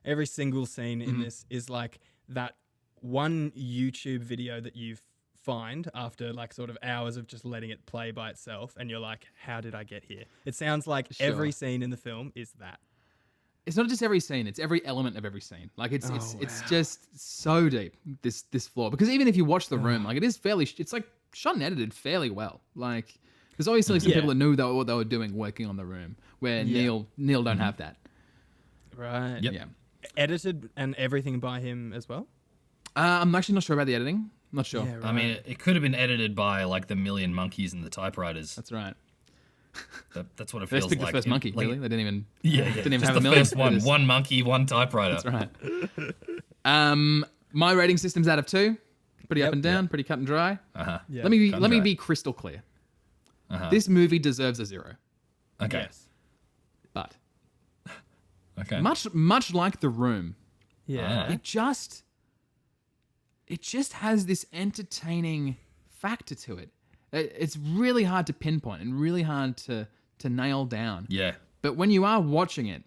in this is like that one YouTube video that you find after like sort of hours of just letting it play by itself, and you're like, how did I get here? It sounds like every scene in the film is that. It's not just every scene; it's every element of every scene. Like it's just so deep, this flaw. Because even if you watch The Room, like it is it's like shot and edited fairly well. Like there's obviously some people that knew what they were doing working on The Room, where Neil don't have that. Right. Yep. Yeah. Edited and everything by him as well? I'm actually not sure about the editing. I'm not sure. Yeah, right. I mean, it could have been edited by like the million monkeys and the typewriters. That's right. That's what it They feels just picked like. the first monkey, Like- really. They didn't even Didn't even just have the a million. first one. They just- One monkey, one typewriter. That's right. My rating system's out of 2. Pretty up and down, pretty cut and dry. Uh-huh. Yeah. Let me dry. be crystal clear. This movie deserves a 0. Okay. Yes. But Okay. much like The Room, Yeah. it just has this entertaining factor to it. It's really hard to pinpoint and really hard to nail down. Yeah. But when you are watching it,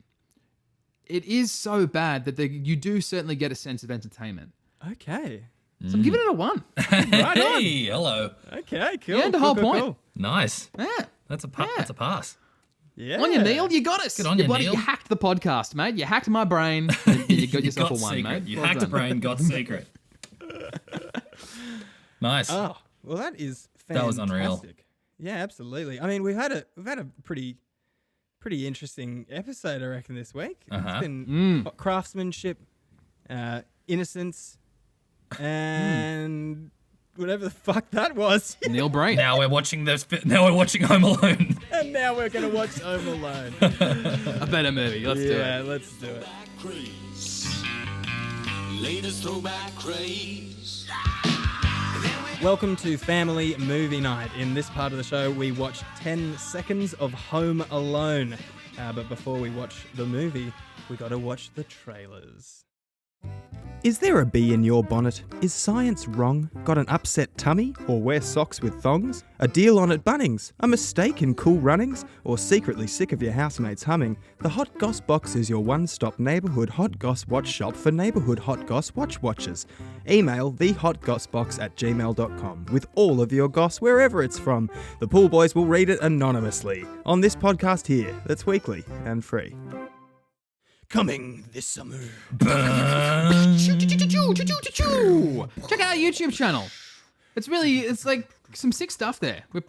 it is so bad that you do certainly get a sense of entertainment. Okay. So I'm giving it a 1. Hey, hello. Okay, cool. Yeah, the whole point. Nice. Yeah. That's a pass. Yeah. On you, Neil. You got us. Good on you, Neil. You hacked the podcast, mate. You hacked my brain. And you got yourself got a 1, secret. mate. You Well hacked done. a brain, got secret. Nice. Oh, well, that is fantastic. That was unreal. Yeah, absolutely. I mean, we've had a pretty interesting episode, I reckon, this week. Uh-huh. It's been craftsmanship, innocence, and whatever the fuck that was. Neil Brain. Now we're watching Home Alone. And now we're going to watch Home Alone. A better movie. Let's do Yeah, it. let's do it. Craze. Latest throwback craze. Welcome to Family Movie Night. In this part of the show, we watch 10 seconds of Home Alone. But before we watch the movie, we got to watch the trailers. Is there a bee in your bonnet? Is science wrong? Got an upset tummy? Or wear socks with thongs? A deal on at Bunnings? A mistake in Cool Runnings? Or secretly sick of your housemates humming? The Hot Goss Box is your one-stop neighbourhood hot goss watch shop for neighbourhood hot goss watch watchers. Email thehotgossbox@gmail.com with all of your goss wherever it's from. The Pool Boys will read it anonymously on this podcast here that's weekly and free. Coming this summer. Check out our YouTube channel. It's like some sick stuff there. We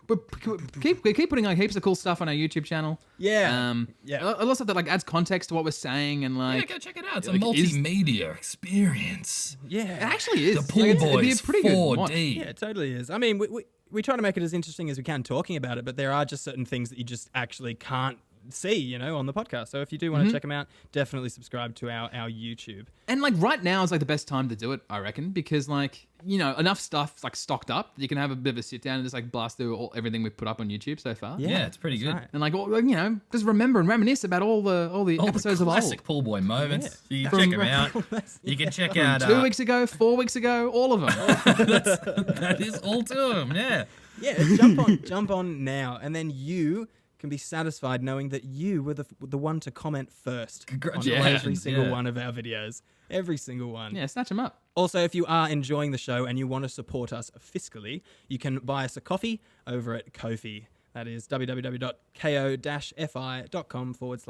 keep putting like heaps of cool stuff on our YouTube channel. Yeah. A lot of stuff that like adds context to what we're saying and Yeah, like go check it out. It's a like, multimedia experience. it Yeah. actually is. The Pool Like, it'd be a Boys pretty good watch. 4D. Yeah, it totally is. I mean, we try to make it as interesting as we can talking about it, but there are just certain things that you just actually can't see, on the podcast. So if you do want to check them out, definitely subscribe to our YouTube. And like right now is like the best time to do it, I reckon, because like enough stuff like stocked up that you can have a bit of a sit down and just like blast through everything we've put up on YouTube so far. Yeah, it's pretty good. right. And like just remember and reminisce about all the episodes of classic old. Pool Boy moments. You From- can check them out. You can check out 2 weeks ago, 4 weeks ago, all of them. that is all to them. Yeah. Yeah, jump on now, and then you can be satisfied knowing that you were the one to comment first on Congratulations, every single yeah. one of our videos. Every single one. Yeah, snatch them up. Also, if you are enjoying the show and you want to support us fiscally, you can buy us a coffee over at Ko-fi. That is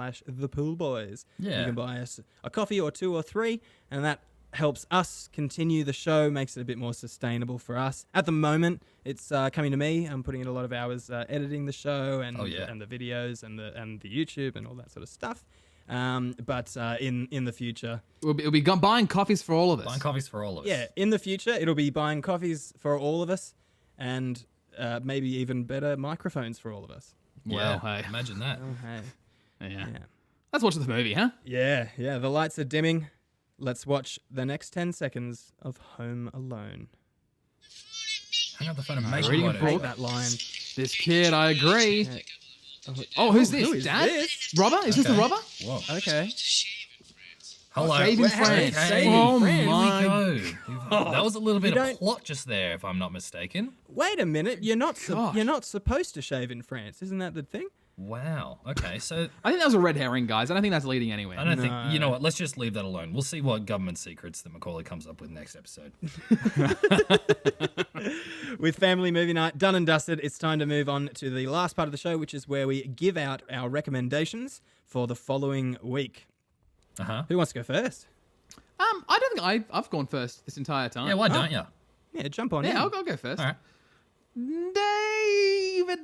www.ko-fi.com/thepoolboys. Yeah. You can buy us a coffee or 2 or 3, and that helps us continue the show, makes it a bit more sustainable for us. At the moment, it's coming to me. I'm putting in a lot of hours editing the show and and the videos and the YouTube and all that sort of stuff. But in the future, It'll be buying coffees for all of us. Buying coffees for all of us. yeah, in the future, it'll be buying coffees for all of us, and maybe even better microphones for all of us. Yeah. Well, hey. Imagine that. Oh, hey. Yeah. Yeah. Let's watch the movie, huh? Yeah. The lights are dimming. Let's watch the next 10 seconds of Home Alone. Hang up the phone and make reading one. a Hate book. that line. This kid, I agree. Oh, who's this? who is Dad? this? Robber? Is this the robber? Whoa. Okay. Hello. Saving Okay. France. Here Oh we my. go. That was a little bit You of don't- plot just there, if I'm not mistaken. Wait a minute. You're not Gosh. supposed to shave in France. Isn't that the thing? Wow. Okay, so I think that was a red herring, guys. I don't think that's leading anywhere. I don't think, you know what, let's just leave that alone. We'll see what government secrets that Macaulay comes up with next episode. With Family Movie Night done and dusted, it's time to move on to the last part of the show, which is where we give out our recommendations for the following week. Uh-huh. Who wants to go first? I don't think I've gone first this entire time. Yeah, why don't you? Yeah, jump on in. Yeah, I'll go first. All right.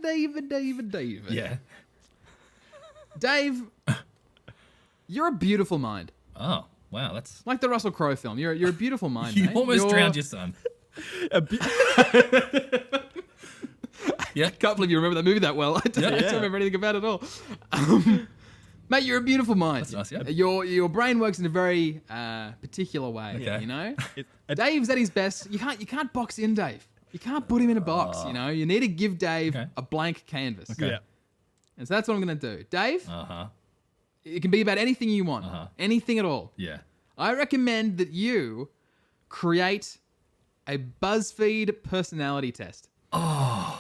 David. Yeah. Dave, you're a beautiful mind. Oh, wow, that's... Like the Russell Crowe film. You're a beautiful mind, You mate. almost You're- drowned your son. Yeah. Can't believe you remember that movie that well. I don't remember anything about it at all. Mate, you're a beautiful mind. That's nice, yeah. Your brain works in a very particular way. Okay. You know, Dave's at his best. You can't box in Dave. You can't put him in a box. You know, you need to give Dave Okay. a blank canvas. Okay. Yeah. And so that's what I'm gonna do. Dave, Uh-huh. it can be about anything you want, anything at all. Yeah. I recommend that you create a BuzzFeed personality test. Oh,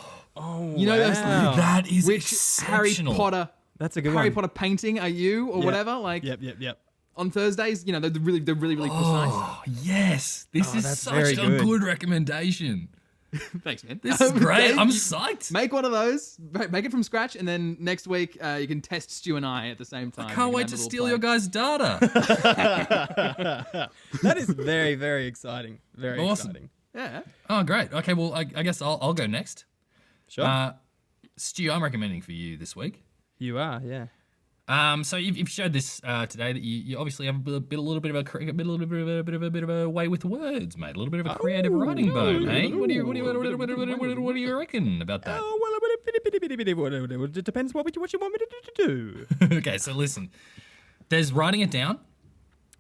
You know those wow. That is which Harry exceptional. Potter That's a good Harry one. Potter painting are you or Yep. whatever? Like Yep. on Thursdays, they're really precise. Oh, yes. This is that's such very a good. good recommendation. Thanks, man. This is great. Dave, I'm you psyched. Make one of those, make it from scratch, and then next week you can test Stu and I at the same time. Can't wait to steal your guys' data. That is very, very exciting. Very Awesome. exciting. Yeah. Oh, great. Okay, well, I guess I'll go next. Sure. Stu, I'm recommending for you this week. You are, yeah. So you've showed this today that you obviously have a little bit of a way with words, mate. A little bit of a creative writing bone, hey? What do you reckon about that? Oh, well, it depends what you want me to do. Okay, so listen. There's writing it down,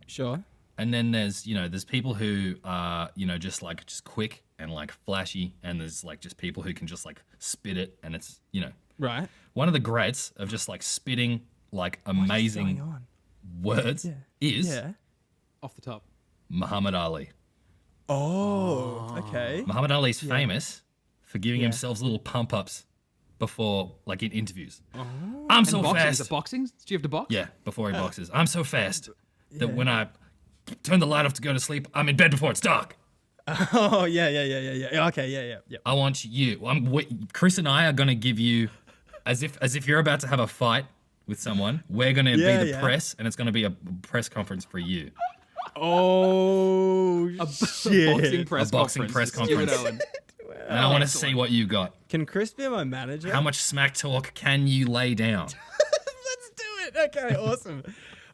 Sure. and then there's people who are just quick and like flashy, and there's like just people who can just like spit it, and it's Right. one of the greats of just like spitting like amazing What's going on? words is Yeah. Off the top. Muhammad Ali. Oh, okay. Muhammad Ali's famous for giving himself little pump ups before, like in interviews. I'm so Boxing. Is fast. it boxing? Do you have to box? Yeah, before he boxes. I'm so fast that when I turn the light off to go to sleep, I'm in bed before it's dark. Oh, yeah. Okay, yeah. I want you. Chris and I are gonna give you, as if you're about to have a fight with someone. We're gonna be the press, and it's gonna be a press conference for you. Oh, shit. Boxing press conference. Stuart Owen. And I want to see what you got. Can Chris be my manager? How much smack talk can you lay down? Let's do it. Okay, awesome.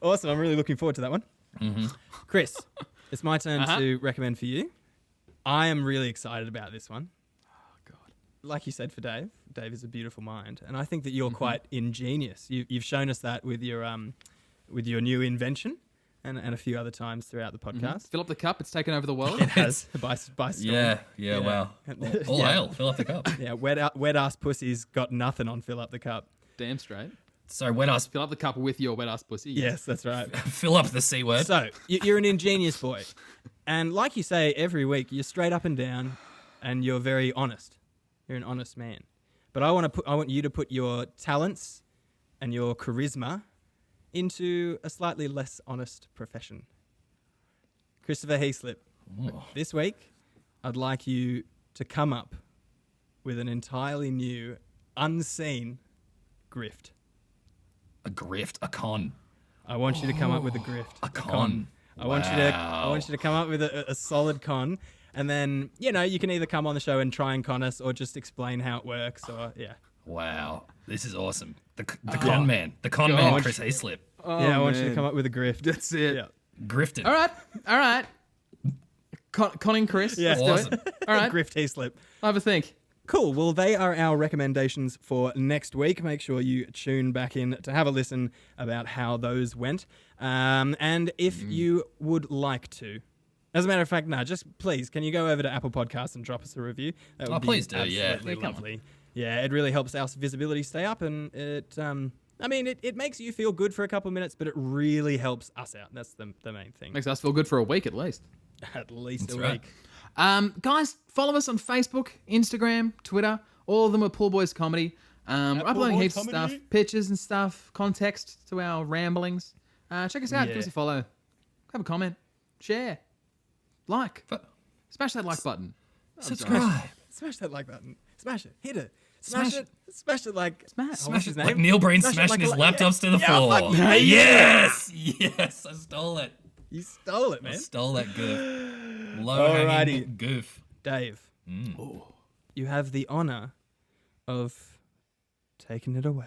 I'm really looking forward to that one. Mm-hmm. Chris, it's my turn to recommend for you. I am really excited about this one. Oh, God. Like you said for Dave, Dave is a beautiful mind. And I think that you're quite ingenious. You've shown us that with your new invention and a few other times throughout the podcast. Fill up the cup. It's taken over the world. It has, by storm. Yeah, wow. All hail, fill up the cup. Yeah, wet ass pussy's got nothing on fill up the cup. Damn straight. So wet ass, Fill up the cup with your wet ass pussy. Yes, that's right. fill up the C word. So you're an ingenious boy, and like you say every week, you're straight up and down, and you're very honest. You're an honest man. But I want you to put your talents and your charisma into a slightly less honest profession. Christopher Heaslip, this week, I'd like you to come up with an entirely new, unseen grift. A grift, a con. I want you to come up with a grift. A con. I want you to come up with a solid con, and then you can either come on the show and try and con us, or just explain how it works. Or Wow, this is awesome. The con man, Chris Heaslip. I want you to come up with a grift. That's it. Yeah. Grifted. All right. Conning Chris. Yeah. Let's do it. All right. Grift Heaslip. I'll have a think. Cool. Well, they are our recommendations for next week. Make sure you tune back in to have a listen about how those went. And if you would like to, as a matter of fact, just please, can you go over to Apple Podcasts and drop us a review? That would be please do, yeah. absolutely lovely. Yeah, it really helps our visibility stay up, and it makes you feel good for a couple of minutes, but it really helps us out. That's the main thing. Makes us feel good for a week at least. At least That's a right. week. Guys, follow us on Facebook, Instagram, Twitter. All of them are Pool Boys Comedy. We're uploading Boys heaps of Comedy. stuff, pictures and stuff, context to our ramblings. Check us out. Give us a follow. Have a comment. Share. Like. Smash that like button. Subscribe. Smash that like button. Smash it. Hit it. Smash it. Smash it like... Smash his Like name? Neil Breen Smash it smashing like his a- laptops to the yeah, floor. fuck yeah. Yes, I stole it. You stole it, I man. stole that goof. Low-hanging Alrighty. goof. Dave, you have the honor of taking it away.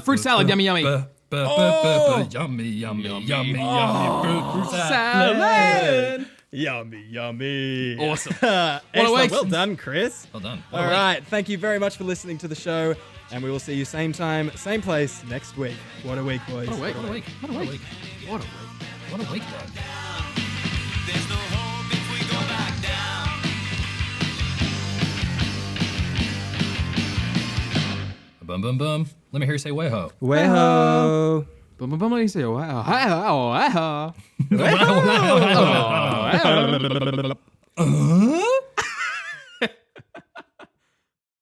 Fruit salad, yummy, yummy. Yummy fruit Salad. Yummy, yummy. Awesome. Excellent. week. Well done, Chris. Well done. All right. Thank you very much for listening to the show, and we will see you same time, same place next week. What a week, boys. What a week. What a week. What a week. What a week. What a week, though. There's no hope if we go back down. Bum, bum, bum. Let me hear you say way-ho. Way-ho. Boom, boom, boom. Let me say, wow. Hi, hi, hi. Wow.